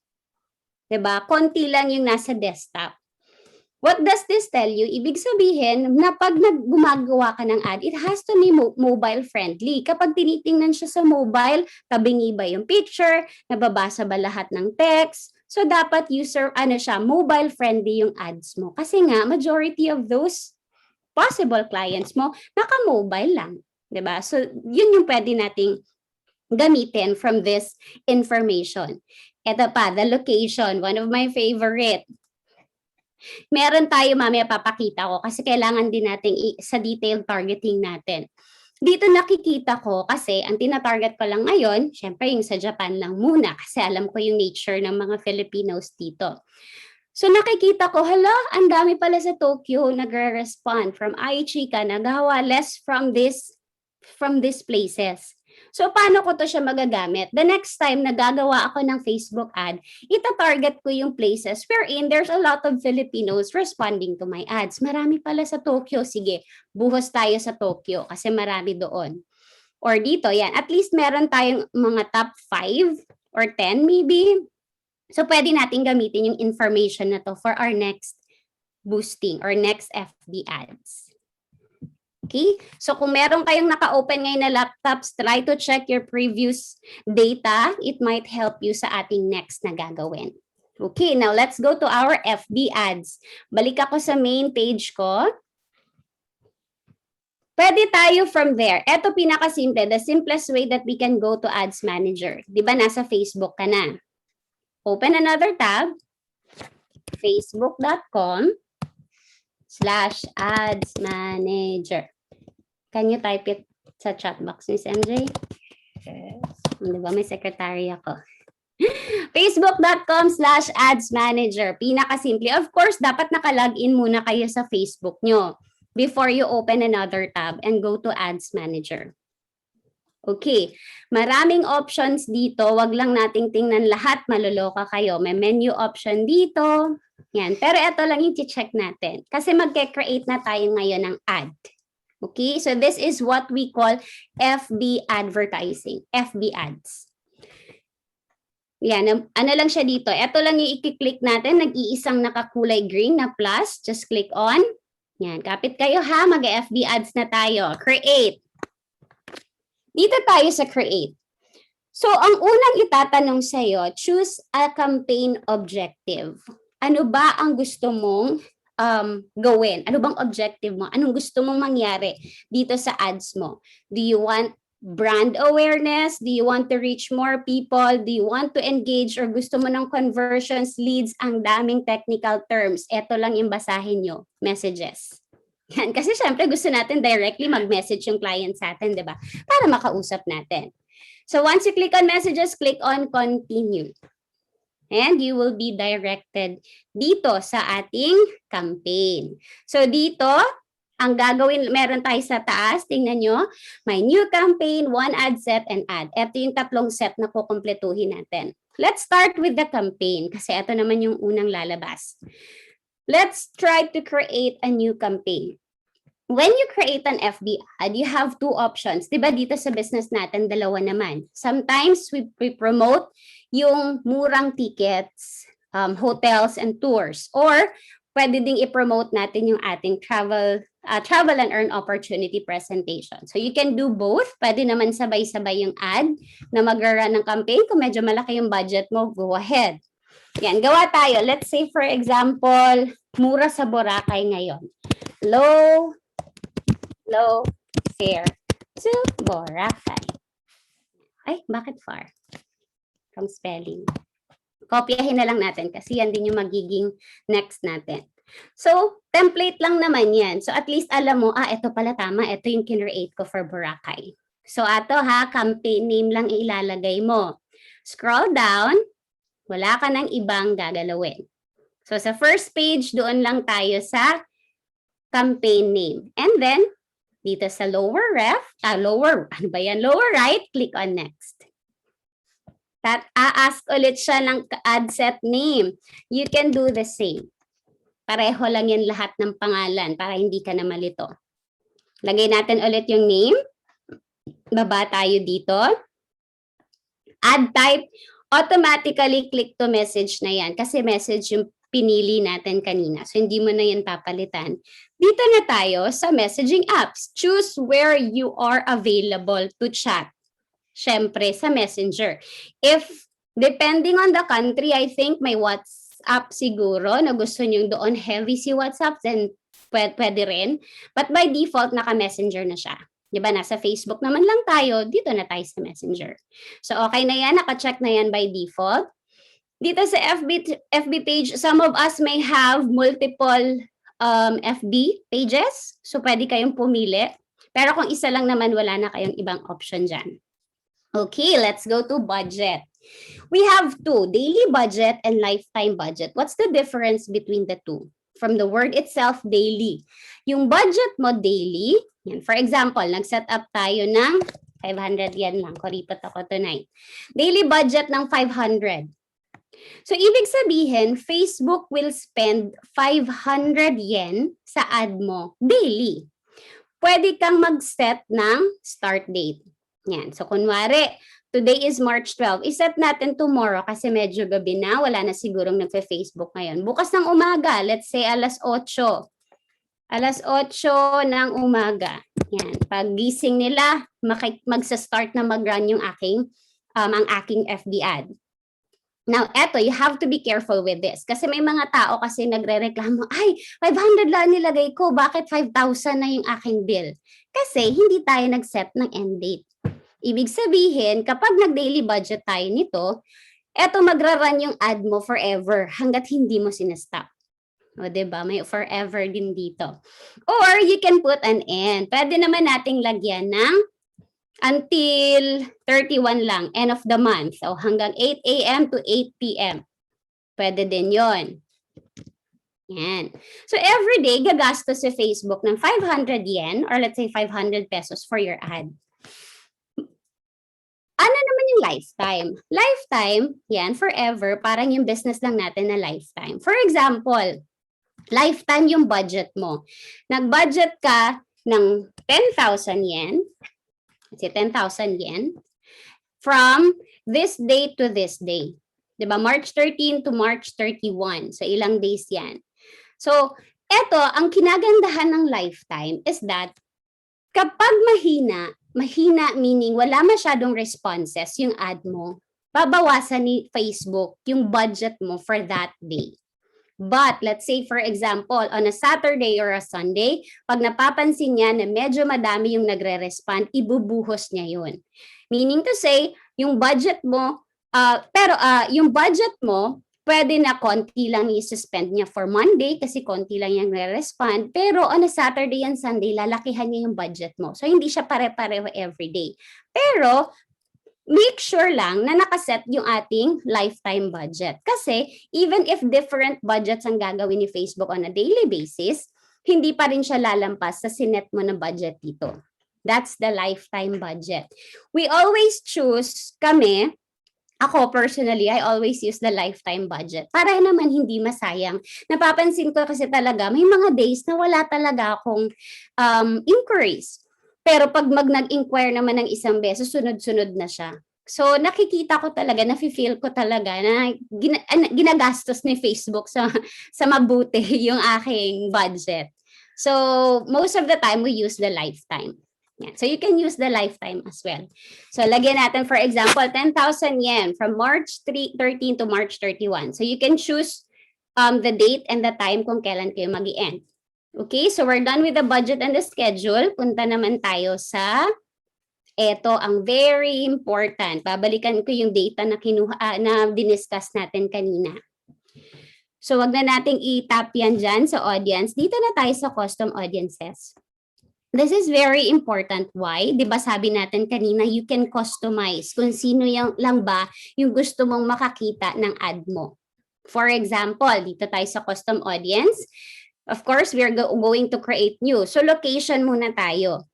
Diba? Konti lang yung nasa desktop. What does this tell you? Ibig sabihin na pag gumagawa ka ng ad, it has to be mobile friendly. Kapag tinitingnan siya sa mobile, tabingi ba yung picture, nababasa ba lahat ng text? So dapat mobile friendly yung ads mo. Kasi nga, majority of those possible clients mo, naka-mobile lang. 'Di ba? So, yun yung pwede nating gamitin from this information. Ito pa, the location, one of my favorite. Meron tayo, mamaya papakita ko kasi kailangan din natin sa detailed targeting natin. Dito nakikita ko kasi ang tinatarget ko lang ngayon, syempre yung sa Japan lang muna kasi alam ko yung nature ng mga Filipinos dito. So nakikita ko, hala, ang dami pala sa Tokyo nagre-respond from Aichika, nagawa less from these places. So paano ko to siya magagamit? The next time na gagawa ako ng Facebook ad, ita-target ko yung places wherein there's a lot of Filipinos responding to my ads. Marami pala sa Tokyo. Sige, buhos tayo sa Tokyo kasi marami doon. Or dito, yan. At least meron tayong mga top 5 or 10 maybe. So pwede natin gamitin yung information na to for our next boosting or next FB ads. Okay? So kung meron kayong naka-open ngayon na laptops, try to check your previous data. It might help you sa ating next na gagawin. Okay, now let's go to our FB ads. Balik ako sa main page ko. Pwede tayo from there. Ito pinakasimple, the simplest way that we can go to Ads Manager. Di ba nasa Facebook ka na? Open another tab, facebook.com/ads manager. Can you type it sa chat box, Miss MJ? Yes. Di ba may secretary ako? facebook.com/ads manager. Pinakasimple. Of course, dapat naka-login muna kayo sa Facebook nyo before you open another tab and go to Ads Manager. Okay, maraming options dito. Wag lang nating tingnan lahat, maluloka kayo. May menu option dito. Yan. Pero ito lang yung check natin. Kasi magke-create na tayo ngayon ng ad. Okay, so this is what we call FB advertising, FB ads. Yan, ano lang siya dito. Ito lang yung i-click natin. Nag-iisang nakakulay green na plus. Just click on. Yan, kapit kayo ha. Mag-FB ads na tayo. Create. Dito tayo sa create. So, ang unang itatanong sa'yo, choose a campaign objective. Ano ba ang gusto mong gawin? Ano bang objective mo? Anong gusto mong mangyari dito sa ads mo? Do you want brand awareness? Do you want to reach more people? Do you want to engage or gusto mo ng conversions, leads? Ang daming technical terms. Ito lang yung basahin nyo. Messages. Yan, kasi syempre gusto natin directly mag-message yung client sa atin, di ba? Para makausap natin. So once you click on messages, click on continue. And you will be directed dito sa ating campaign. So dito, ang gagawin, meron tayo sa taas, tingnan nyo, may new campaign, one ad set, and ad. Ito yung tatlong set na kukumpletuhin natin. Let's start with the campaign kasi ito naman yung unang lalabas. Let's try to create a new campaign. When you create an FB ad, you have two options. Diba dito sa business natin, dalawa naman. Sometimes we promote yung murang tickets, hotels and tours. Or pwede ding i-promote natin yung ating travel and earn opportunity presentation. So you can do both. Pwede naman sabay-sabay yung ad na mag-run ng campaign. Kung medyo malaki yung budget mo, go ahead. Yan, gawa tayo. Let's say for example, mura sa Boracay ngayon. Low fare to Boracay. Ay, bakit far? From spelling. Kopyahin na lang natin kasi yan din yung magiging next natin. So, template lang naman yan. So, at least alam mo, ito pala tama. Ito yung kinreate ko for Boracay. So, ato ha, campaign name lang ilalagay mo. Scroll down. Wala ka ng ibang gagalawin. So, sa first page, doon lang tayo sa campaign name. And then, dito sa lower right, click on next. Ask ulit siya ng ad set name. You can do the same. Pareho lang yan lahat ng pangalan para hindi ka na malito. Lagay natin ulit yung name. Baba tayo dito. Ad type, automatically click to message na yan kasi message yung pinili natin kanina. So, hindi mo na yan papalitan. Dito na tayo sa messaging apps. Choose where you are available to chat. Siyempre, sa Messenger. If, depending on the country, I think may WhatsApp siguro na gusto nyo doon heavy si WhatsApp, then pwede rin. But by default, naka-messenger na siya. Di ba? Nasa Facebook naman lang tayo, dito na tayo sa messenger. So, okay na yan. Naka-check na yan by default. Dito sa FB page, some of us may have multiple FB pages. So, pwede kayong pumili. Pero kung isa lang naman, wala na kayong ibang option dyan. Okay, let's go to budget. We have two, daily budget and lifetime budget. What's the difference between the two? From the word itself, daily. Yung budget mo daily, yan, for example, nag-set up tayo ng 500 yen lang. Kuripot ako tonight. Daily budget ng 500. So, ibig sabihin, Facebook will spend 500 yen sa ad mo daily. Pwede kang mag-set ng start date. Yan. So, kunwari, today is March 12. I-set natin tomorrow kasi medyo gabi na. Wala na sigurong nagfe-Facebook ngayon. Bukas ng umaga, let's say alas 8. Alas 8 ng umaga. Yan. Pag gising nila, magsa-start na mag-run yung ang aking FB ad. Now, eto, you have to be careful with this. Kasi may mga tao kasi nagre-reklamo, ay, 500 lang nilagay ko, bakit 5,000 na yung aking bill? Kasi hindi tayo nag-set ng end date. Ibig sabihin, kapag nag-daily budget tayo nito, eto magra-run yung ad mo forever hanggat hindi mo sinastop. O, diba? May forever din dito. Or you can put an end. Pwede naman nating lagyan ng until 31 lang, end of the month. So, hanggang 8 a.m. to 8 p.m. Pwede din yon. Yan. So, every day, gagastos si Facebook ng 500 yen or let's say 500 pesos for your ad. Ano naman yung lifetime? Lifetime, yan, forever, parang yung business lang natin na lifetime. For example, lifetime yung budget mo. Nag-budget ka ng 10,000 yen, let's say 10,000 yen, from this day to this day. Diba? March 13 to March 31. So, ilang days yan. So, eto, ang kinagandahan ng lifetime is that kapag mahina meaning wala masyadong responses yung ad mo, babawasan ni Facebook yung budget mo for that day. But let's say for example, on a Saturday or a Sunday, pag napapansin niya na medyo madami yung nagre-respond, ibubuhos niya yun. Meaning to say, yung budget mo, yung budget mo, pwede na konti lang i-suspend niya for Monday kasi konti lang yung nagre-respond. Pero on a Saturday and Sunday, lalakihan niya yung budget mo. So, hindi siya pare-pareho everyday. Pero, make sure lang na nakaset yung ating lifetime budget. Kasi even if different budgets ang gagawin ni Facebook on a daily basis, hindi pa rin siya lalampas sa sinet mo na budget dito. That's the lifetime budget. We always choose ako personally, I always use the lifetime budget para naman hindi masayang. Napapansin ko kasi talaga, may mga days na wala talaga akong inquiries. Pero pag nag-inquire naman ng isang beses, sunod-sunod na siya. So nakikita ko talaga, nafe-feel ko talaga na ginagastos ni Facebook sa mabuti yung aking budget. So most of the time, we use the lifetime. Yeah. So you can use the lifetime as well. So lagyan natin, for example, 10,000 yen from March 13 to March 31. So you can choose the date and the time kung kailan kayo mag-i-end. Okay, so we're done with the budget and the schedule. Punta naman tayo sa eto ang very important. Babalikan ko yung data na diniscuss natin kanina. So wag na nating i-tap yan dyan sa audience. Dito na tayo sa custom audiences. This is very important. Why? Di ba sabi natin kanina, you can customize kung sino lang ba yung gusto mong makakita ng ad mo. For example, dito tayo sa custom audience. Of course, we're going to create new. So location muna tayo.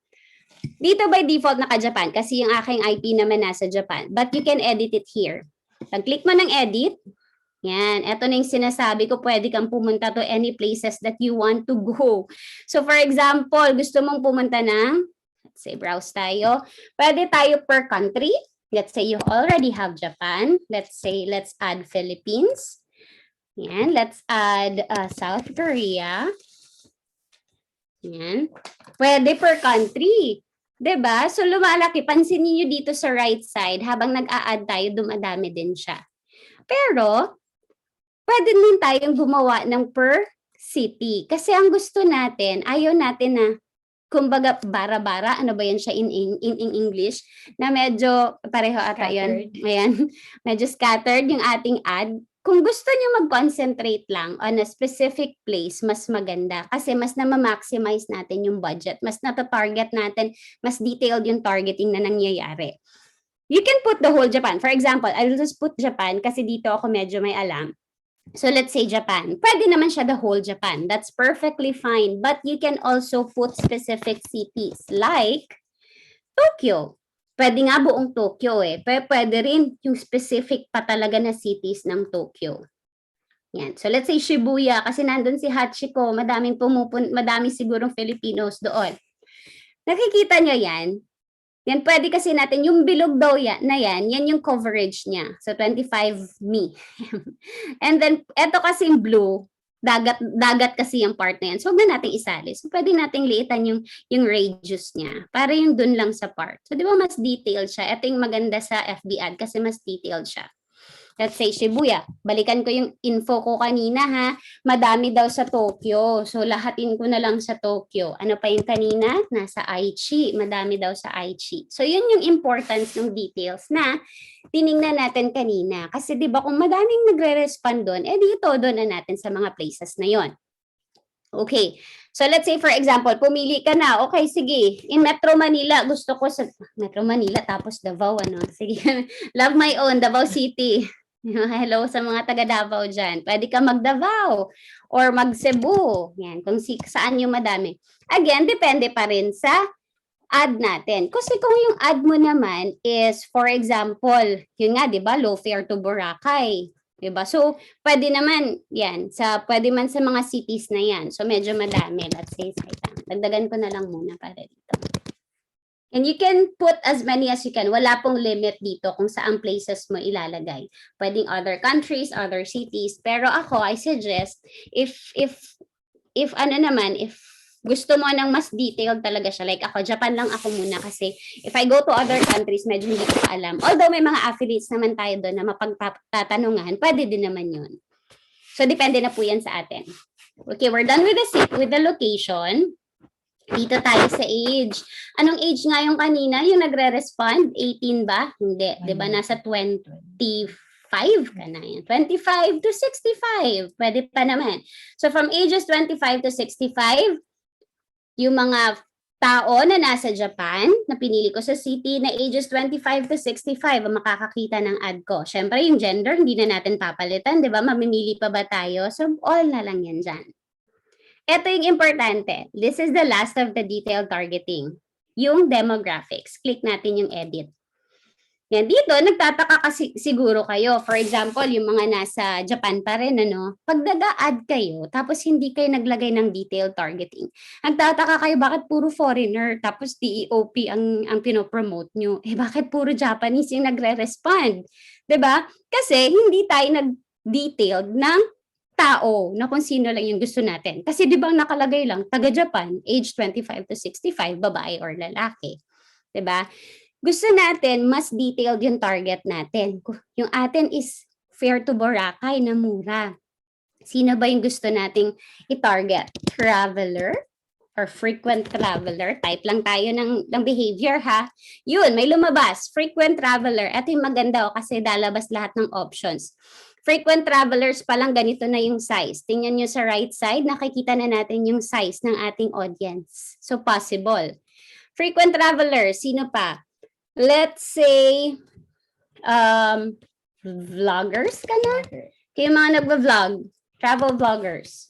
Dito by default naka-Japan kasi yung aking IP naman nasa Japan. But you can edit it here. Pag-click mo ng edit, yan, eto na yung sinasabi ko, pwede kang pumunta to any places that you want to go. So for example, gusto mong pumunta ng, let's say browse tayo, pwede tayo per country. Let's say you already have Japan. Let's say, let's add Philippines. Yan, let's add South Korea. Yan, pwede per country. Diba? So lumalaki, pansin niyo dito sa right side, habang nag-a-add tayo, dumadami din siya. Pero, pwede din tayong gumawa ng per city. Kasi ang gusto natin, ayaw natin na kumbaga bara-bara, ano ba yan siya in English, na medyo pareho ata yun. Ayan, medyo scattered yung ating ad. Kung gusto nyo mag-concentrate lang on a specific place, mas maganda. Kasi mas na-maximize natin yung budget. Mas nata-target natin, mas detailed yung targeting na nangyayari. You can put the whole Japan. For example, I'll just put Japan kasi dito ako medyo may alam. So let's say Japan. Pwede naman siya the whole Japan. That's perfectly fine. But you can also put specific cities like Tokyo. Pwede nga buong Tokyo eh. Pwede rin yung specific pa talaga na cities ng Tokyo. Yan. So let's say Shibuya kasi nandun si Hachiko, madami sigurong Filipinos doon. Nakikita nyo yan? Yan, pwede kasi natin, yung bilog daw yan yung coverage niya. So, 25 me. And then, eto kasi blue, dagat kasi yung part na yan. So, huwag na natin isali. So, pwede nating liitan yung radius niya. Para yung dun lang sa part. So, di ba mas detailed siya? Ito yung maganda sa FB ad kasi mas detailed siya. Let's say Shibuya. Balikan ko yung info ko kanina ha. Madami daw sa Tokyo. So lahatin ko na lang sa Tokyo. Ano pa yung kanina? Nasa Aichi. Madami daw sa Aichi. So yun yung importance ng details na tiningnan natin kanina. Kasi di ba kung madaming nagre-respond doon, dito doon na natin sa mga places na yon. Okay. So let's say for example, pumili ka na. Okay, sige. In Metro Manila, gusto ko sa Metro Manila tapos Davao ano. Sige. Love my own Davao City. Hello sa mga taga Davao dyan. Pwede ka mag-Davao or mag-Cebu. Yan, kung saan yung madami. Again, depende pa rin sa ad natin. Kasi kung yung ad mo naman is, for example, yun nga, di ba, low fare to Boracay. Diba? So, pwede naman yan. Pwede man sa mga cities na yan. So, medyo madami. Let's say, dagdagan ko na lang muna para dito. And you can put as many as you can. Wala pong limit dito kung saan places mo ilalagay. Pwedeng other countries, other cities. Pero ako, I suggest, if gusto mo ng mas detailed talaga siya, like ako, Japan lang ako muna kasi if I go to other countries, medyo hindi ko pa alam. Although may mga affiliates naman tayo doon na mapagtatanungan, pwede din naman yun. So, depende na po yan sa atin. Okay, we're done with the location. Dito tayo sa age. Anong age nga yung kanina? Yung nagre-respond? 18 ba? Hindi. Di ba? Nasa 25 ka na yan. 25 to 65. Pwede pa naman. So, from ages 25 to 65, yung mga tao na nasa Japan, na pinili ko sa city, na ages 25 to 65, ang makakakita ng ad ko. Siyempre, yung gender, hindi na natin papalitan. Di ba? Mamimili pa ba tayo? So, all na lang yan dyan. Ito yung importante. This is the last of the detailed targeting. Yung demographics. Click natin yung edit. Yan, dito, nagtataka kasi siguro kayo. For example, yung mga nasa Japan pa rin, ano, pag nag-a-add kayo, tapos hindi kayo naglagay ng detailed targeting. Nagtataka kayo, bakit puro foreigner, tapos DEOP ang pinopromote nyo? Bakit puro Japanese yung nagre-respond? Diba? Kasi hindi tayo nag-detailed ng tao na kung sino lang yung gusto natin. Kasi di ba nakalagay lang, taga-Japan, age 25 to 65, babae or lalaki. Diba? Gusto natin, mas detailed yung target natin. Yung atin is fare to Boracay na mura. Sino ba yung gusto nating i-target? Traveler or frequent traveler? Type lang tayo ng behavior ha. Yun, may lumabas. Frequent traveler. Ito yung maganda kasi lalabas lahat ng options. Frequent travelers pa lang ganito na yung size. Tingnan nyo sa right side, nakikita na natin yung size ng ating audience. So, possible. Frequent travelers, sino pa? Let's say, vloggers ka na? Kaya mga nagva-vlog, travel vloggers.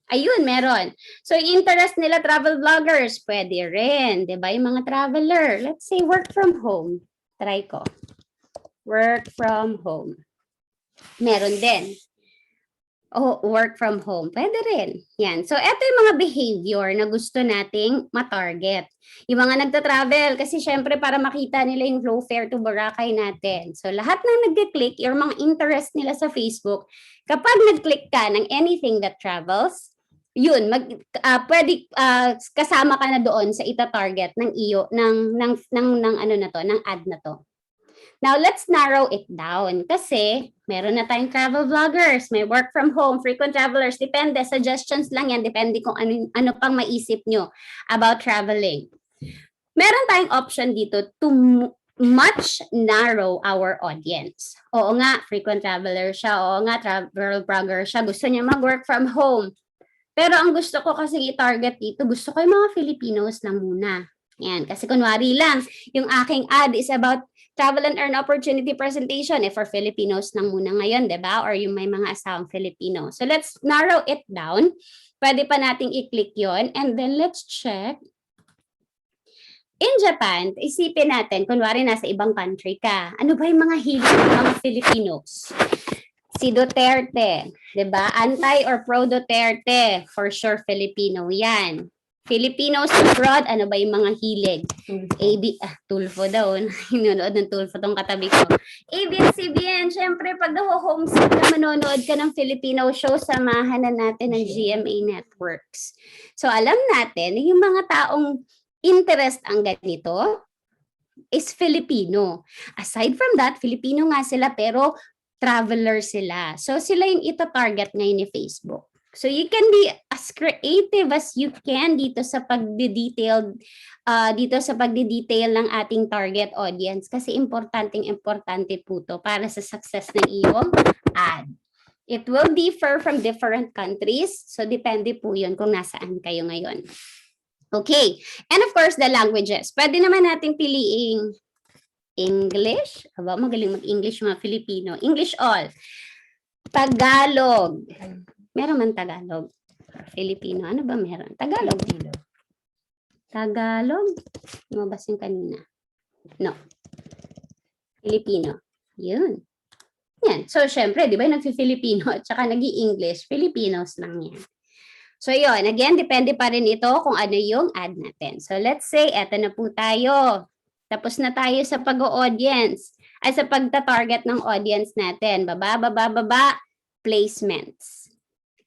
Ayun, meron. So, interest nila travel vloggers, pwede rin. Diba? Yung mga traveler. Let's say, work from home. Try ko. Work from home. Meron din. Work from home. Pwede rin. Yan. So, eto yung mga behavior na gusto nating matarget. Yung mga nagta-travel, kasi syempre para makita nila yung low fare to Boracay natin. So, lahat ng nag-click, yung mga interest nila sa Facebook, kapag nag-click ka ng anything that travels, yun, pwede kasama ka na doon sa ita-target ng ano na to, ng ad na to. Now, let's narrow it down kasi meron na tayong travel vloggers, may work from home, frequent travelers, depende, suggestions lang yan, depende kung ano pang maisip nyo about traveling. Meron tayong option dito to much narrow our audience. Oo nga, frequent traveler siya, oo nga, travel vlogger siya, gusto niya mag-work from home. Pero ang gusto ko kasi i-target dito, gusto ko yung mga Filipinos lang muna. Yan, kasi kunwari lang, yung aking ad is about travel and earn opportunity presentation for Filipinos lang muna ngayon, di ba? Or yung may mga asawang Filipino. So let's narrow it down. Pwede pa nating i-click yon and then let's check. In Japan, isipin natin, kunwari nasa ibang country ka, ano ba yung mga hilig ng mga Filipinos? Si Duterte, 'di ba? Anti or pro Duterte, for sure Filipino 'yan. Filipinos abroad, ano ba yung mga hilig? Tulfo daw. Hinunood ng Tulfo tong katabi ko. ABS-CBN, syempre pag homesick na manonood ka ng Filipino show, samahan na natin ng GMA Networks. So alam natin, yung mga taong interest ang ganito is Filipino. Aside from that, Filipino nga sila pero traveler sila. So sila yung ita-target ngayon ni Facebook. So you can be as creative as you can dito sa pagde-detail ng ating target audience kasi importante po to para sa success ng iyong ad. It will differ from different countries. So depende po 'yun kung nasaan kayo ngayon. Okay. And of course, the languages. Pwede naman nating piliing English. Aba, magaling mag-English mga Filipino. English all. Tagalog. Meron man Tagalog. Filipino. Ano ba meron? Tagalog. Tagalog. Lumabas yung kanina. No. Filipino. Yun. Yan. So, syempre, di ba, nagfi-Filipino at saka nag-i-English. Filipinos lang yan. So, yun. Again, depende pa rin ito kung ano yung ad natin. So, let's say, eto na po tayo. Tapos na tayo sa pag-audience. Ay, sa pagta-target ng audience natin. Baba, placements.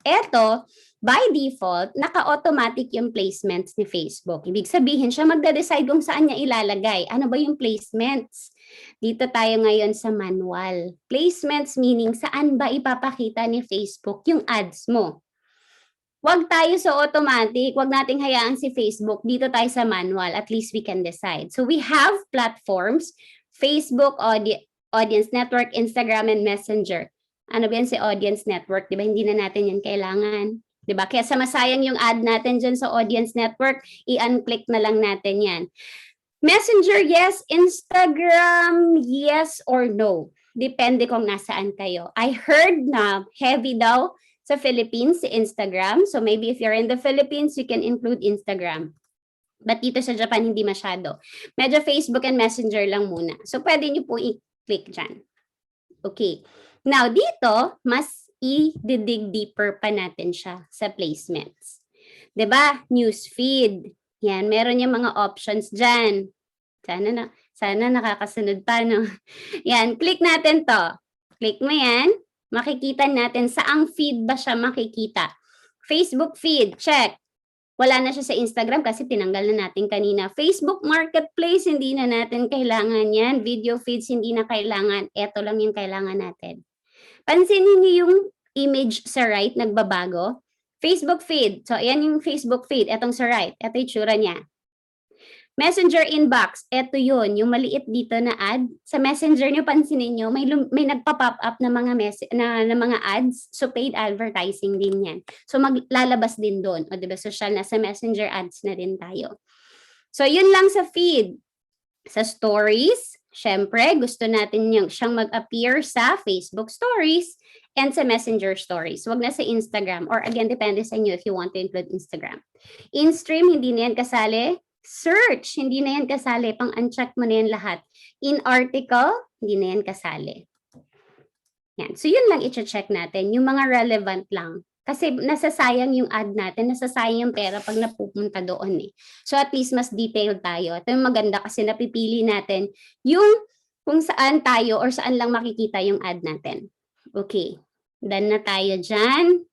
Eto, by default, naka-automatic yung placements ni Facebook. Ibig sabihin, siya magde-decide kung saan niya ilalagay. Ano ba yung placements? Dito tayo ngayon sa manual. Placements meaning saan ba ipapakita ni Facebook yung ads mo. Huwag tayo sa automatic, huwag nating hayaan si Facebook. Dito tayo sa manual, at least we can decide. So we have platforms, Facebook, Audience Network, Instagram, and Messenger. Ano ba yan si Audience Network? Diba hindi na natin yan kailangan? Diba? Kaya masayang yung ad natin dyan sa Audience Network, i-unclick na lang natin yan. Messenger, yes. Instagram, yes or no. Depende kung nasaan kayo. I heard na heavy daw sa Philippines si Instagram. So maybe if you're in the Philippines, you can include Instagram. But dito sa Japan, hindi masyado. Medyo Facebook and Messenger lang muna. So pwede nyo po i-click dyan. Okay. Now, dito, mas i-dig deeper pa natin siya sa placements. 'Di ba? Newsfeed. Yan, meron yung mga options dyan. Sana nakakasunod pa, no? Yan, click natin to. Click mo yan. Makikita natin saang feed ba siya makikita. Facebook feed, check. Wala na siya sa Instagram kasi tinanggal na natin kanina. Facebook Marketplace, hindi na natin kailangan yan. Video feeds, hindi na kailangan. Ito lang yung kailangan natin. Pansinin niyo yung image sa right, nagbabago. Facebook feed. So, ayan yung Facebook feed. Etong sa right. Ito yung tsura niya. Messenger inbox. Ito yun. Yung maliit dito na ad. Sa Messenger niyo, pansinin niyo, may nagpa-pop up na mga ads. So, paid advertising din yan. So, maglalabas din doon. O, diba, social na sa Messenger ads na din tayo. So, yun lang sa feed. Sa stories, syempre, gusto natin siyang mag-appear sa Facebook stories and sa Messenger stories. Huwag na sa Instagram. Or again, depende sa inyo if you want to include Instagram. In-stream, hindi na yan kasali. Search, hindi na yan kasali. Pang-uncheck mo na yan lahat. In article, hindi na yan kasali. Yan. So, yun lang i-check natin. Yung mga relevant lang. Kasi nasasayang yung ad natin, nasasayang yung pera pag napupunta doon eh. So, at least mas detailed tayo. Ito yung maganda kasi napipili natin yung kung saan tayo or saan lang makikita yung ad natin. Okay. Done na tayo dyan.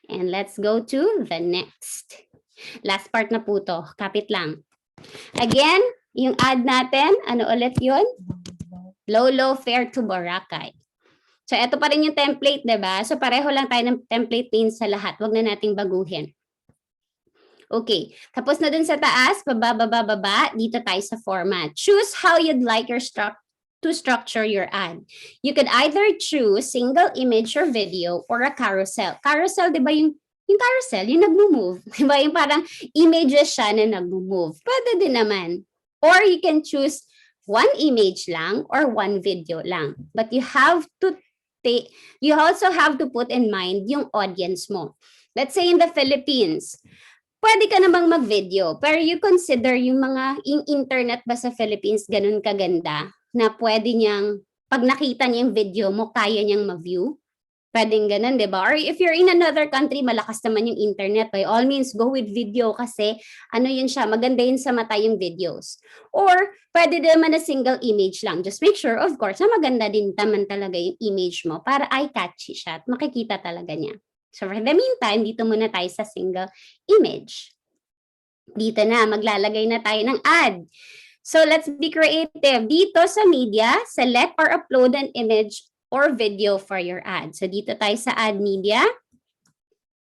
And let's go to the next. Last part na po to. Kapit lang. Again, yung ad natin, ano ulit yun? Low fare to Boracay. So, ito pa rin yung template, diba? So, pareho lang tayo ng template names sa lahat. Huwag na nating baguhin. Okay. Tapos na dun sa taas, baba. Dito tayo sa format. Choose how you'd like to structure your ad. You could either choose single image or video or a carousel. Carousel, di ba yung carousel, yung nag-move. Di ba yung parang images siya na nag-move. Pwede din naman. Or you can choose one image lang or one video lang. But you also have to put in mind yung audience mo. Let's say in the Philippines, pwede ka namang mag-video, pero you consider yung internet ba sa Philippines ganun kaganda na pwede niyang, pag nakita niya yung video mo, kaya niyang ma-view? Pwedeng ganun, di ba? Or if you're in another country, malakas naman yung internet, by all means, go with video kasi yun siya, maganda yun sa mata yung videos. Or pwede din naman na single image lang. Just make sure, of course, na maganda din naman talaga yung image mo para eye-catchy siya at makikita talaga niya. So for the meantime, dito muna tayo sa single image. Dito na, maglalagay na tayo ng ad. So let's be creative. Dito sa media, select or upload an image or video for your ad. So dito tayo sa ad media.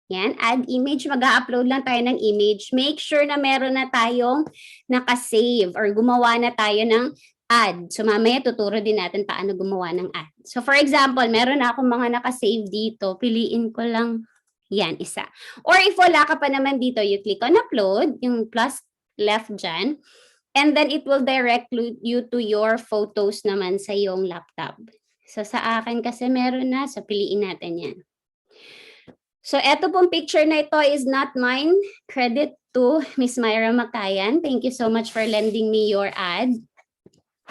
Yan, add image. Mag-upload lang tayo ng image. Make sure na meron na tayong nakasave or gumawa na tayo ng ad. So mamaya tuturo din natin paano gumawa ng ad. So for example, meron na akong mga nakasave dito. Piliin ko lang yan, isa. Or if wala ka pa naman dito, you click on upload, yung plus left dyan. And then it will direct you to your photos naman sa iyong laptop. So sa akin kasi meron na, so piliin natin yan. So eto pong picture na ito is not mine. Credit to Miss Myra Makayan. Thank you so much for lending me your ad.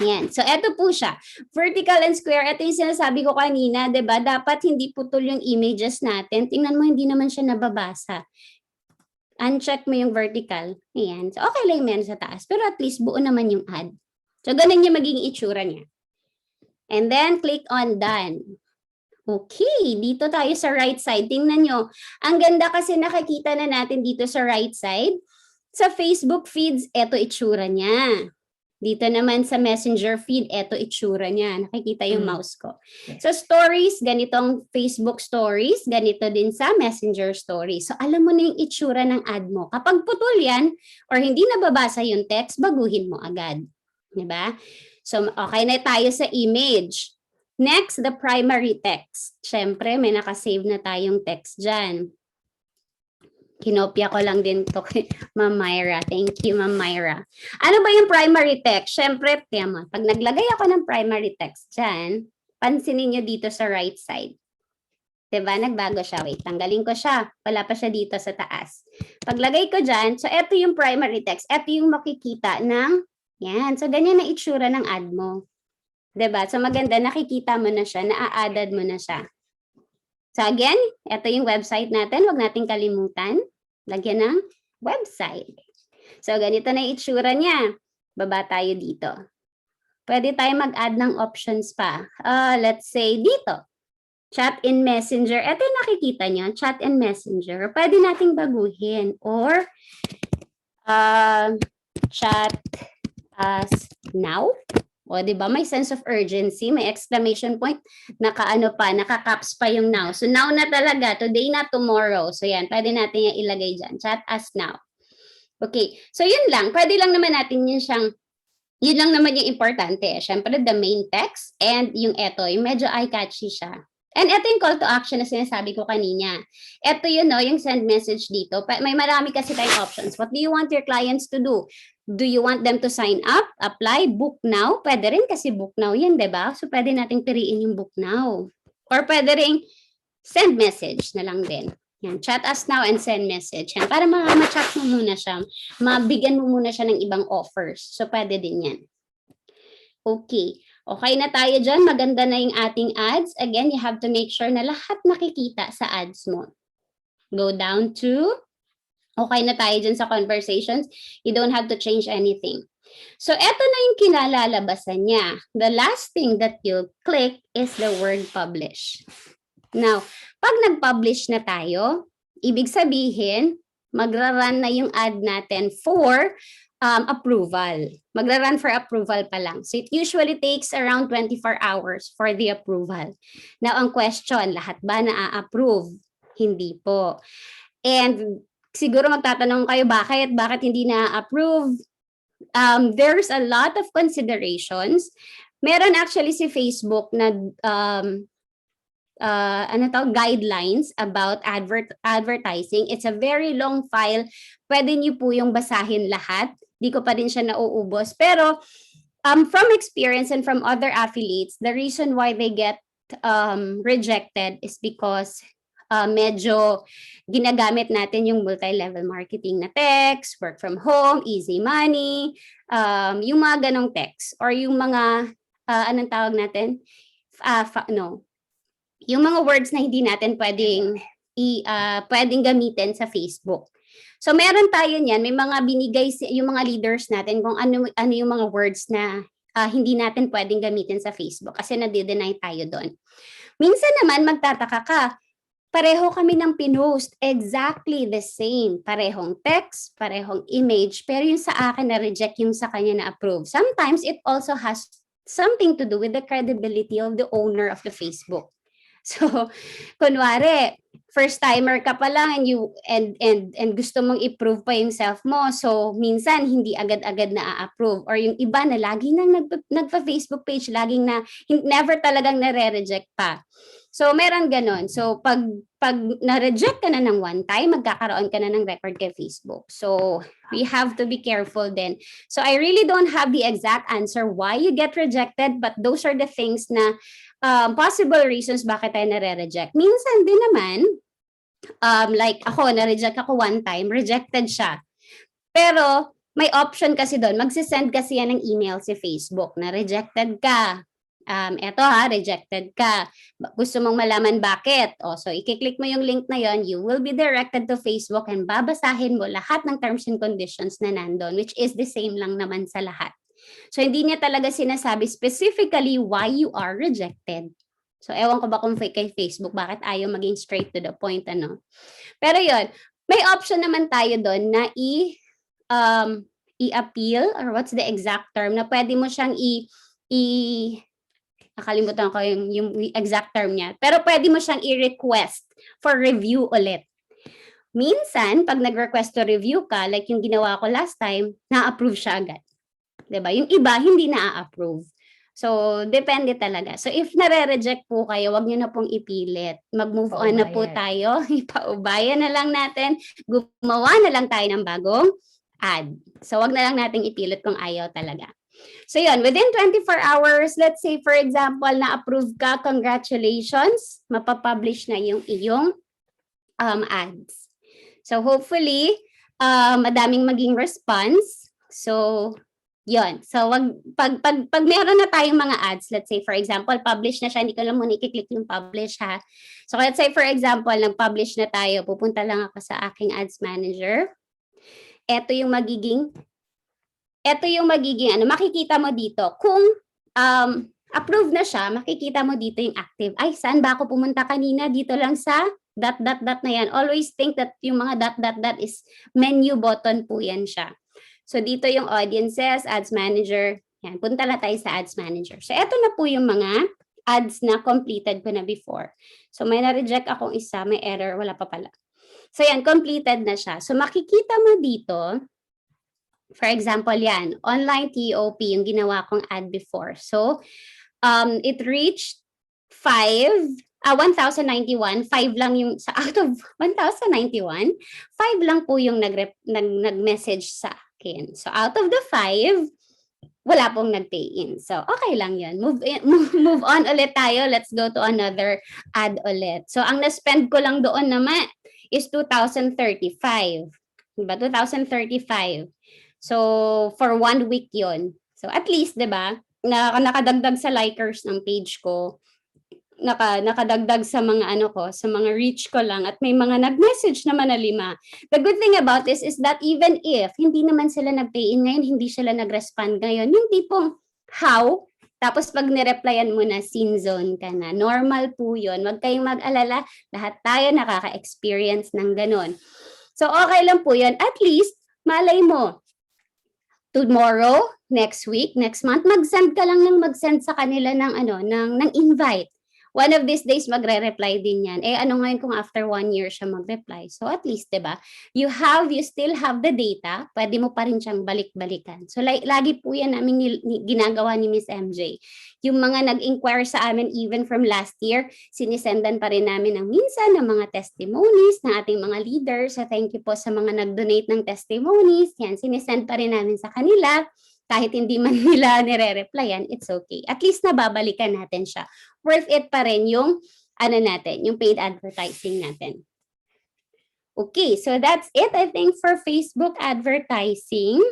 Yan. So eto po siya. Vertical and square. Ito yung sinasabi ko kanina, 'di ba? Dapat hindi putol yung images natin. Tingnan mo, hindi naman siya nababasa. Uncheck mo yung vertical. Ayan. So okay lang yan sa taas. Pero at least buo naman yung ad. So ganun yung magiging itsura niya. And then, click on done. Okay, dito tayo sa right side. Tingnan nyo. Ang ganda kasi nakikita na natin dito sa right side. Sa Facebook feeds, eto itsura niya. Dito naman sa Messenger feed, eto itsura niya. Nakikita yung mouse ko. So stories, ganitong Facebook stories. Ganito din sa Messenger stories. So alam mo na yung itsura ng ad mo. Kapag putol yan, or hindi nababasa yung text, baguhin mo agad. Diba? So, okay na tayo sa image. Next, the primary text. Siyempre, may nakasave na tayong text dyan. Kinopya ko lang din to kay Ma'am Myra. Thank you, Ma'am Myra. Ano ba yung primary text? Siyempre, pag naglagay ako ng primary text dyan, pansinin nyo dito sa right side. Diba? Nagbago siya. Wait, tanggalin ko siya. Wala pa siya dito sa taas. Paglagay ko dyan, so ito yung primary text. Ito yung makikita ng yan. So, ganyan na itsura ng ad mo. Diba? So, maganda. Nakikita mo na siya. Naa-added mo na siya. So, again, ito yung website natin. Huwag nating kalimutan. Lagyan ng website. So, ganito na itsura niya. Baba tayo dito. Pwede tayo mag-add ng options pa. Let's say dito. Chat in Messenger. Ito yung nakikita niyo. Chat in Messenger. Pwede nating baguhin. Or, chat as now. O, di ba? May sense of urgency, may exclamation point, naka-caps pa yung now. So, now na talaga, today na tomorrow. So, yan, pwede natin yung ilagay dyan. Chat as now. Okay, so yun lang. Pwede lang naman natin yun lang naman yung importante. Siyempre, the main text and yung eto, yung medyo eye-catchy siya. And ito yung call to action na sinasabi ko kanina. Ito yun, no, yung send message dito. May marami kasi tayong options. What do you want your clients to do? Do you want them to sign up, apply, book now? Pwede rin kasi book now yan, di ba? So, pwede nating piliin yung book now. Or pwede rin send message na lang din. Yan, chat us now and send message. Yan, para ma-chat mo muna siya. Mabigyan mo muna siya ng ibang offers. So, pwede din yan. Okay. Okay na tayo dyan. Maganda na yung ating ads. Again, you have to make sure na lahat nakikita sa ads mo. Go down to, okay na tayo dyan sa conversations. You don't have to change anything. So, eto na yung kinalalabasan niya. The last thing that you click is the word publish. Now, pag nag-publish na tayo, ibig sabihin, magra-run na yung ad natin for approval. Magra-run for approval pa lang. So it usually takes around 24 hours for the approval. Now, ang question, lahat ba na-approve? Hindi po. And siguro magtatanong kayo, bakit hindi na-approve? There's a lot of considerations. Meron actually si Facebook na guidelines about advertising. It's a very long file. Pwede niyo po yung basahin lahat. Di ko pa rin siya nauubos. Pero from experience and from other affiliates, the reason why they get rejected is because medyo ginagamit natin yung multi-level marketing na text, work from home, easy money, yung mga ganong text or yung mga anong tawag natin? Yung mga words na hindi natin pwedeng gamitin sa Facebook. So meron tayo niyan, may mga binigay yung mga leaders natin kung ano yung mga words na hindi natin pwedeng gamitin sa Facebook kasi nade-deny tayo doon. Minsan naman magtataka ka, pareho kami ng pinost, exactly the same. Parehong text, parehong image, pero yung sa akin na-reject, yung sa kanya na-approve. Sometimes it also has something to do with the credibility of the owner of the Facebook. So, kunwari, first timer ka pa lang and gusto mong i-prove pa yung self mo. So, minsan hindi agad-agad na-approve or yung iba na laging nang nagpa-Facebook page, laging na never talagang nare-reject pa. So, meron ganon. So, pag na-reject ka na ng one time, magkakaroon ka na ng record kay Facebook. So, we have to be careful then. So, I really don't have the exact answer why you get rejected, but those are the things na possible reasons bakit tayo nare-reject. Minsan din naman, like ako, na-reject ako one time, rejected siya. Pero, may option kasi doon, magsisend kasi yan ng email si Facebook na rejected ka. Eto rejected ka. Gusto mong malaman bakit? So i-click mo yung link na yon, you will be directed to Facebook and babasahin mo lahat ng terms and conditions na nandun, which is the same lang naman sa lahat. So hindi niya talaga sinasabi specifically why you are rejected. So ewan ko ba kung kay Facebook, bakit ayaw maging straight to the point, ano? Pero yon, may option naman tayo doon na i-appeal, or what's the exact term, na pwede mo siyang nakalimutan ko yung exact term niya. Pero pwede mo siyang i-request for review ulit. Minsan, pag nag-request to review ka, like yung ginawa ko last time, na-approve siya agad. Diba? Yung iba, hindi na-approve. So, depende talaga. So, if nare-reject po kayo, wag niyo na pong ipilit. Mag-move on na po tayo. Ipaubayan na lang natin. Gumawa na lang tayo ng bagong ad. So, wag na lang nating ipilit kung ayaw talaga. So yun, within 24 hours, let's say for example, na-approve ka, congratulations, mapapublish na yung iyong ads. So hopefully, madaming maging response. So yun. So pag meron na tayong mga ads, let's say for example, publish na siya, hindi ko lang muna i-click yung publish ha. So let's say for example, nag-publish na tayo, pupunta lang ako sa aking ads manager. Ito yung magiging makikita mo dito. Kung approved na siya, makikita mo dito yung active. Ay, saan ba ako pumunta kanina? Dito lang sa ... na yan. Always think that yung mga ... is menu button po yan siya. So, dito yung audiences, ads manager. Yan, punta na tayo sa ads manager. So, eto na po yung mga ads na completed ko na before. So, may na-reject akong isa, may error, wala pa pala. So, yan, completed na siya. So, makikita mo dito, for example, yan, online TOP, yung ginawa kong ad before. So, it reached 1,091. 5 lang yung, out of 1,091, 5 lang po yung nag-message sa akin. So, out of the 5, wala pong nag-pay in. So, okay lang yun. Move on ulit tayo. Let's go to another ad ulit. So, ang na-spend ko lang doon naman is 2,035. Diba? 2,035. So, for 1 week yon. So, at least, diba, nakadagdag sa likers ng page ko, nakadagdag sa mga sa mga reach ko lang, at may mga nag-message naman na 5. The good thing about this is that even if hindi naman sila nag-pay in ngayon, hindi sila nag-respond ngayon, yung tipong how, tapos pag nireplyan mo na, scene zone ka na. Normal po yun. Huwag kayong mag-alala. Lahat tayo nakaka-experience ng ganon. So, okay lang po yun. At least, malay mo, tomorrow, next week, next month, mag-send ka lang ng mag-send sa kanila ng invite. One of these days, magre-reply din yan. Eh, ano ngayon kung after 1 year siya mag-reply? So, at least, diba? You still have the data, pwede mo pa rin siyang balik-balikan. So, lagi po yan namin ginagawa ni Miss MJ. Yung mga nag-inquire sa amin even from last year, sinisendan pa rin namin ng minsan ng mga testimonies ng ating mga leaders. So, thank you po sa mga nag-donate ng testimonies. Yan, sinisend pa rin namin sa kanila. Kahit hindi man nila nire-replyan, it's okay. At least nababalikan natin siya. Worth it pa rin yung yung paid advertising natin. Okay, so that's it, I think, for Facebook advertising.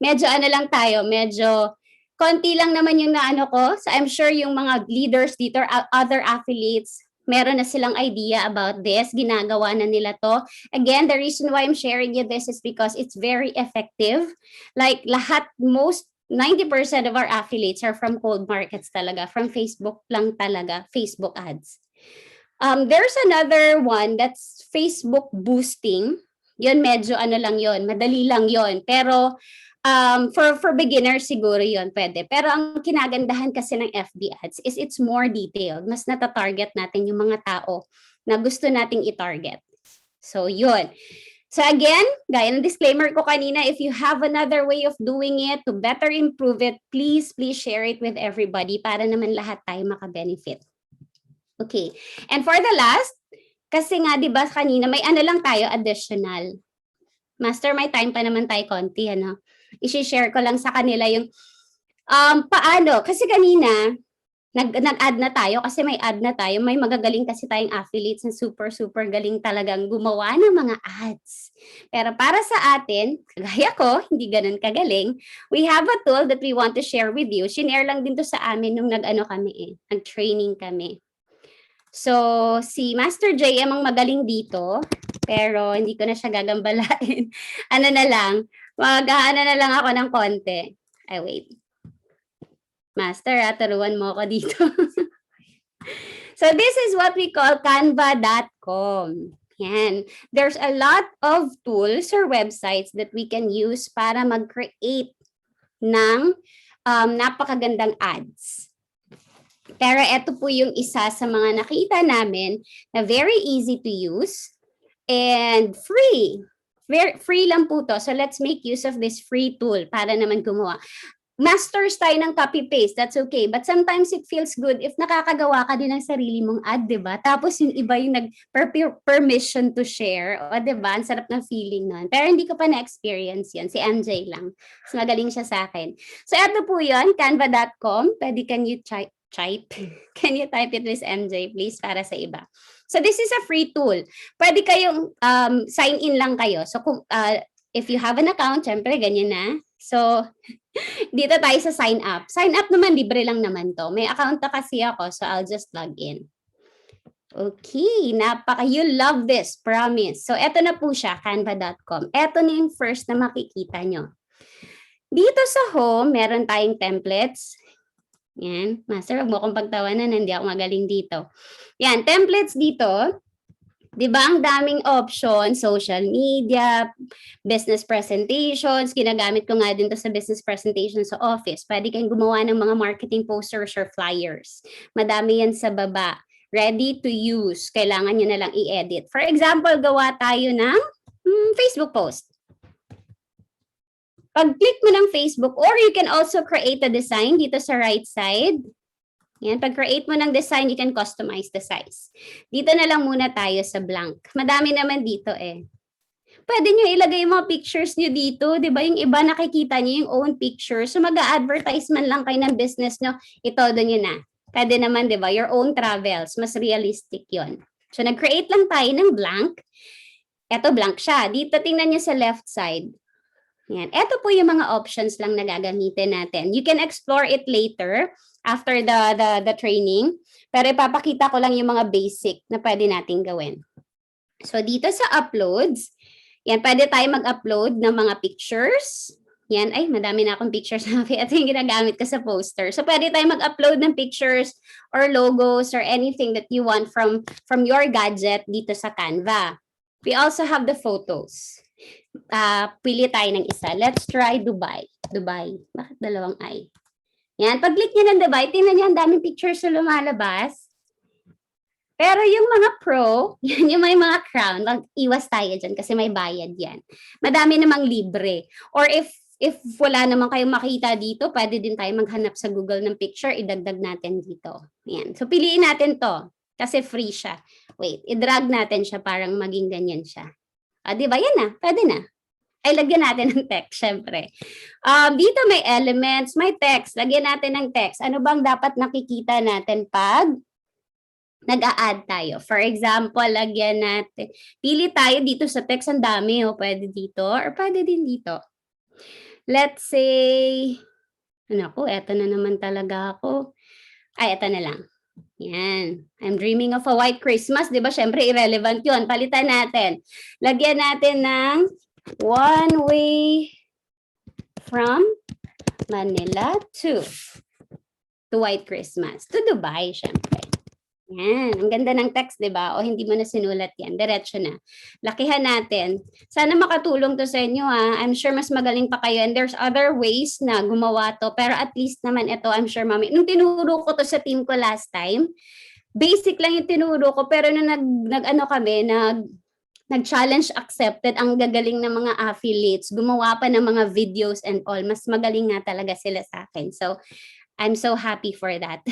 Medyo lang tayo, medyo konti lang naman yung naano ko. So I'm sure yung mga leaders dito, other affiliates, meron na silang idea about this. Ginagawa na nila to. Again, the reason why I'm sharing you this is because it's very effective. Like 90% of our affiliates are from cold markets talaga, from Facebook lang talaga, Facebook ads. There's another one that's Facebook boosting. Yun medyo lang yun, madali lang yun. Pero for beginners siguro yun pwede. Pero ang kinagandahan kasi ng FB ads is it's more detailed. Mas natatarget natin yung mga tao na gusto nating i-target. So yun. So again, gaya ng disclaimer ko kanina, if you have another way of doing it to better improve it, please share it with everybody para naman lahat tayo maka-benefit. Okay. And for the last, kasi nga 'di ba kanina may lang tayo additional. Master, may time pa naman tayo konti, I-share ko lang sa kanila yung paano. Kasi kanina, nag-add na tayo kasi may ad na tayo. May magagaling kasi tayong affiliates na super galing talagang gumawa ng mga ads. Pero para sa atin, kagaya ko, hindi ganun kagaling, we have a tool that we want to share with you. Shinare lang din to sa amin nung nag-training kami. So, si Master JM ang magaling dito, pero hindi ko na siya gagambalain. Mag-aano na lang ako ng konti. Ay, wait. Master, turuan mo ako dito. So, this is what we call canva.com. Yan. There's a lot of tools or websites that we can use para mag-create ng napakagandang ads. Pero ito po yung isa sa mga nakita namin na very easy to use and free. Very free lang po to. So let's make use of this free tool para naman gumawa. Masters tayo ng copy-paste, that's okay. But sometimes it feels good if nakakagawa ka din ng sarili mong ad, di ba? Tapos yung iba yung nag-permission to share. O, di ba? Ang sarap ng feeling nun. Pero hindi ko pa na-experience yun. Si MJ lang. Mas magaling siya sa akin. So, ito po yun, canva.com. Pwede can you type? Can you type it, Miss MJ, please, para sa iba? So, this is a free tool. Pwede kayong sign in lang kayo. So, kung, if you have an account, syempre, ganyan na. So, dito tayo sa sign up. Sign up naman, libre lang naman to. May account na kasi ako, so I'll just log in. Okay, you'll love this, promise. So, eto na po siya, canva.com. Eto na yung first na makikita nyo. Dito sa home, meron tayong templates. Yan. Master, wag mo akong pagtawanan, hindi ako magaling dito. Yan, templates dito. Di ba ang daming options, social media, business presentations, ginagamit ko nga din to sa business presentation sa office. Pwede kayong gumawa ng mga marketing posters or flyers. Madami yan sa baba. Ready to use. Kailangan nyo na lang i-edit. For example, gawa tayo ng Facebook post. Pag-click mo ng Facebook, or you can also create a design dito sa right side. Yan, pag-create mo ng design, you can customize the size. Dito na lang muna tayo sa blank. Madami naman dito eh. Pwede nyo ilagay yung mga pictures nyo dito. Di ba? Yung iba nakikita nyo yung own pictures. So mag-a-advertise man lang kayo ng business nyo, itodo nyo na. Pwede naman, di ba? Your own travels. Mas realistic yon. So nag-create lang tayo ng blank. Ito blank siya. Dito tingnan nyo sa left side. Yan. Ito po yung mga options lang na gagamitin natin. You can explore it later after the training. Pero ipapakita ko lang yung mga basic na pwede natin gawin. So dito sa uploads, yan, pwede tayo mag-upload ng mga pictures. Yan, ay, madami na akong pictures na ito yung ginagamit ko sa poster. So pwede tayo mag-upload ng pictures or logos or anything that you want from your gadget dito sa Canva. We also have the photos. Pili tayo ng isa. Let's try Dubai. Dubai. Bakit dalawang I? Yan. Pag-click nyo ng Dubai, tingnan nyo ang daming pictures na lumalabas. Pero yung mga pro, yung may mga crown, mag-iwas tayo dyan kasi may bayad yan. Madami namang libre. Or if wala naman kayong makita dito, pwede din tayo maghanap sa Google ng picture, idagdag natin dito. Yan. So, piliin natin to kasi free siya. Wait, i-drag natin siya parang maging ganyan siya. Di ba? Yan na. Pwede na. Ay, lagyan natin ng text, syempre. Dito may elements, may text. Lagyan natin ng text. Ano bang dapat nakikita natin pag nag-a-add tayo? For example, lagyan natin. Pili tayo dito sa text. Ang dami. Pwede dito or pwede din dito. Let's say, eto na naman talaga ako. Ay, eto na lang. Yan. I'm dreaming of a white Christmas. Di ba? Syempre, irrelevant yun. Palitan natin. Lagyan natin ng one way from Manila to White Christmas. To Dubai, syempre. Yan. Ang ganda ng text, di ba? O hindi mo na sinulat yan. Diretso na. Lakihan natin. Sana makatulong to sa inyo, ha. I'm sure mas magaling pa kayo. And there's other ways na gumawa to. Pero at least naman ito, I'm sure, mami. Nung tinuro ko to sa team ko last time, basic lang yung tinuro ko. Pero nung nag-challenge accepted, ang gagaling ng mga affiliates, gumawa pa ng mga videos and all, mas magaling nga talaga sila sa akin. So, I'm so happy for that.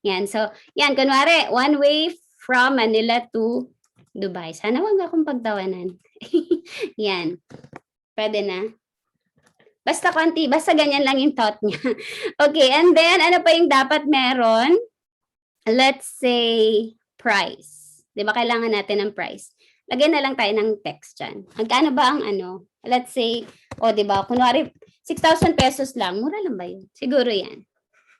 Yan, so, yan, kunwari, one way from Manila to Dubai. Sana wag akong pagtawanan. Yan, pwede na. Basta konti, basta ganyan lang yung thought niya. Okay, and then, ano pa yung dapat meron? Let's say, price. Di ba kailangan natin ng price? Lagyan na lang tayo ng text dyan. Magkano ba ang ano? Let's say, di ba, kunwari, 6,000 pesos lang. Mura lang ba yun? Siguro yan.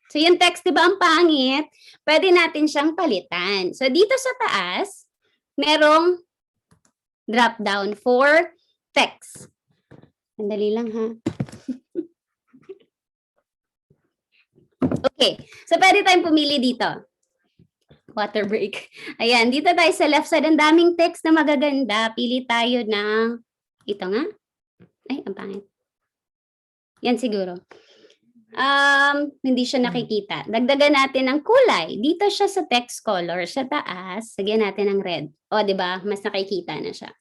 So, yung text, di ba, ang pangit? Pwede natin siyang palitan. So, dito sa taas, merong drop down for text. Sandali lang, ha? Okay. So, pwede tayong pumili dito. Water break. Ayan, dito tayo sa left side. Ang daming text na magaganda. Pili tayo ng, ito nga. Ay, ang pangit. Yan siguro. Hindi siya nakikita. Dagdagan natin ng kulay. Dito siya sa text color. Sa taas, lagyan natin ng red. Di ba? Mas nakikita na siya.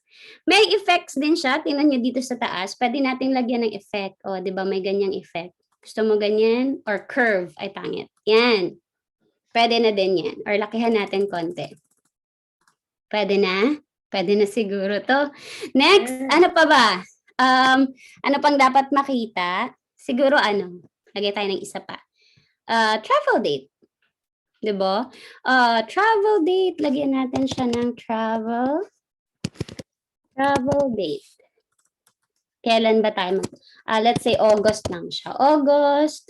May effects din siya. Tingnan nyo dito sa taas. Pwede nating lagyan ng effect. Di ba? May ganyang effect. Gusto mo ganyan? Or curve. Ay, pangit. Yan. Pwede na din yan. Or lakihan natin konti. Pwede na? Pwede na siguro to. Next, ano pa ba? Ano pang dapat makita? Siguro lagay tayo ng isa pa. Travel date. Diba? Travel date. Lagyan natin siya ng travel date. Kailan ba tayo? Let's say August lang siya. August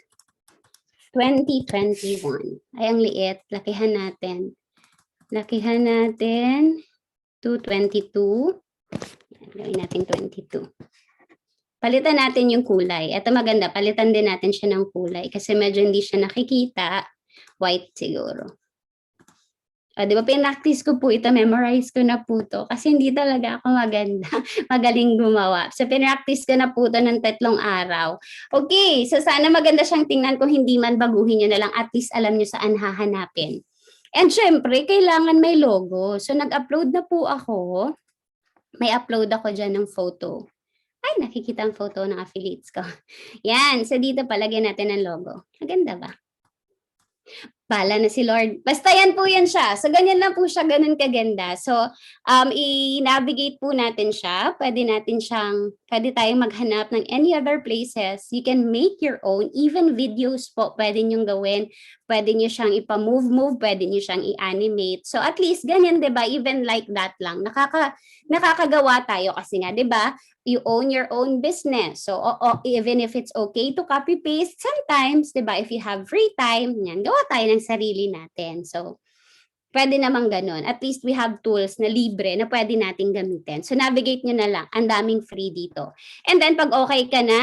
2021. Ay, ang liit. Lakihan natin. Lakihan natin to 22. Gawin natin 22. Palitan natin yung kulay. Ito maganda. Palitan din natin siya ng kulay kasi medyo hindi siya nakikita. White siguro. Di ba, pinractice ko po ito, memorize ko na po to kasi hindi talaga ako maganda, magaling gumawa. So, pinractice ko na po to ng 3 araw. Okay, so sana maganda siyang tingnan kung hindi man baguhin nyo na lang, at least alam nyo saan hahanapin. And syempre, kailangan may logo. So, nag-upload na po ako. May upload ako dyan ng photo. Ay, nakikita ang photo ng affiliates ko. Yan, so dito palagyan natin ang logo. Maganda ba? Bala na si Lord. Basta yan po yan siya. So, ganyan lang po siya, ganun kaganda. So, i-navigate po natin siya. Pwede tayong maghanap ng any other places. You can make your own, even videos po, pwede niyong gawin. Pwede niyo siyang ipa-move, pwede niyo siyang i-animate. So, at least, ganyan, diba? Even like that lang. Nakakagawa tayo kasi nga, diba? You own your own business. So, even if it's okay to copy-paste, sometimes, diba, if you have free time, yan, gawa tayo ng sarili natin. So, pwede namang ganun. At least we have tools na libre na pwede nating gamitin. So, navigate nyo na lang. Ang daming free dito. And then, pag okay ka na,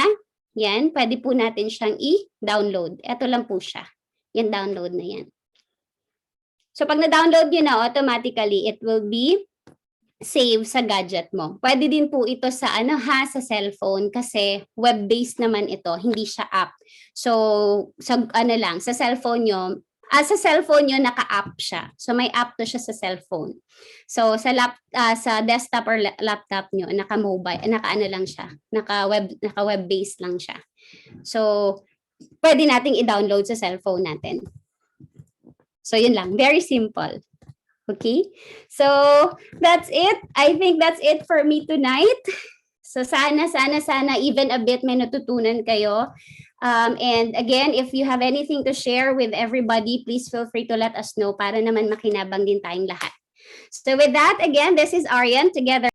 yan, pwede po natin siyang i-download. Ito lang po siya. Yan, download na yan. So, pag na-download nyo na, automatically, it will be save sa gadget mo. Pwede din po ito sa sa cellphone kasi web-based naman ito, hindi siya app. So sa sa cellphone nyo, sa cellphone nyo naka-app siya. So may app to siya sa cellphone. So sa desktop or laptop nyo, naka-mobile, lang siya. Naka-web based lang siya. So pwede nating i-download sa cellphone natin. So yun lang, very simple. Okay? So that's it. I think that's it for me tonight. So sana even a bit may natutunan kayo. And again, if you have anything to share with everybody, please feel free to let us know para naman makinabang din tayong lahat. So with that, again, this is Ariane together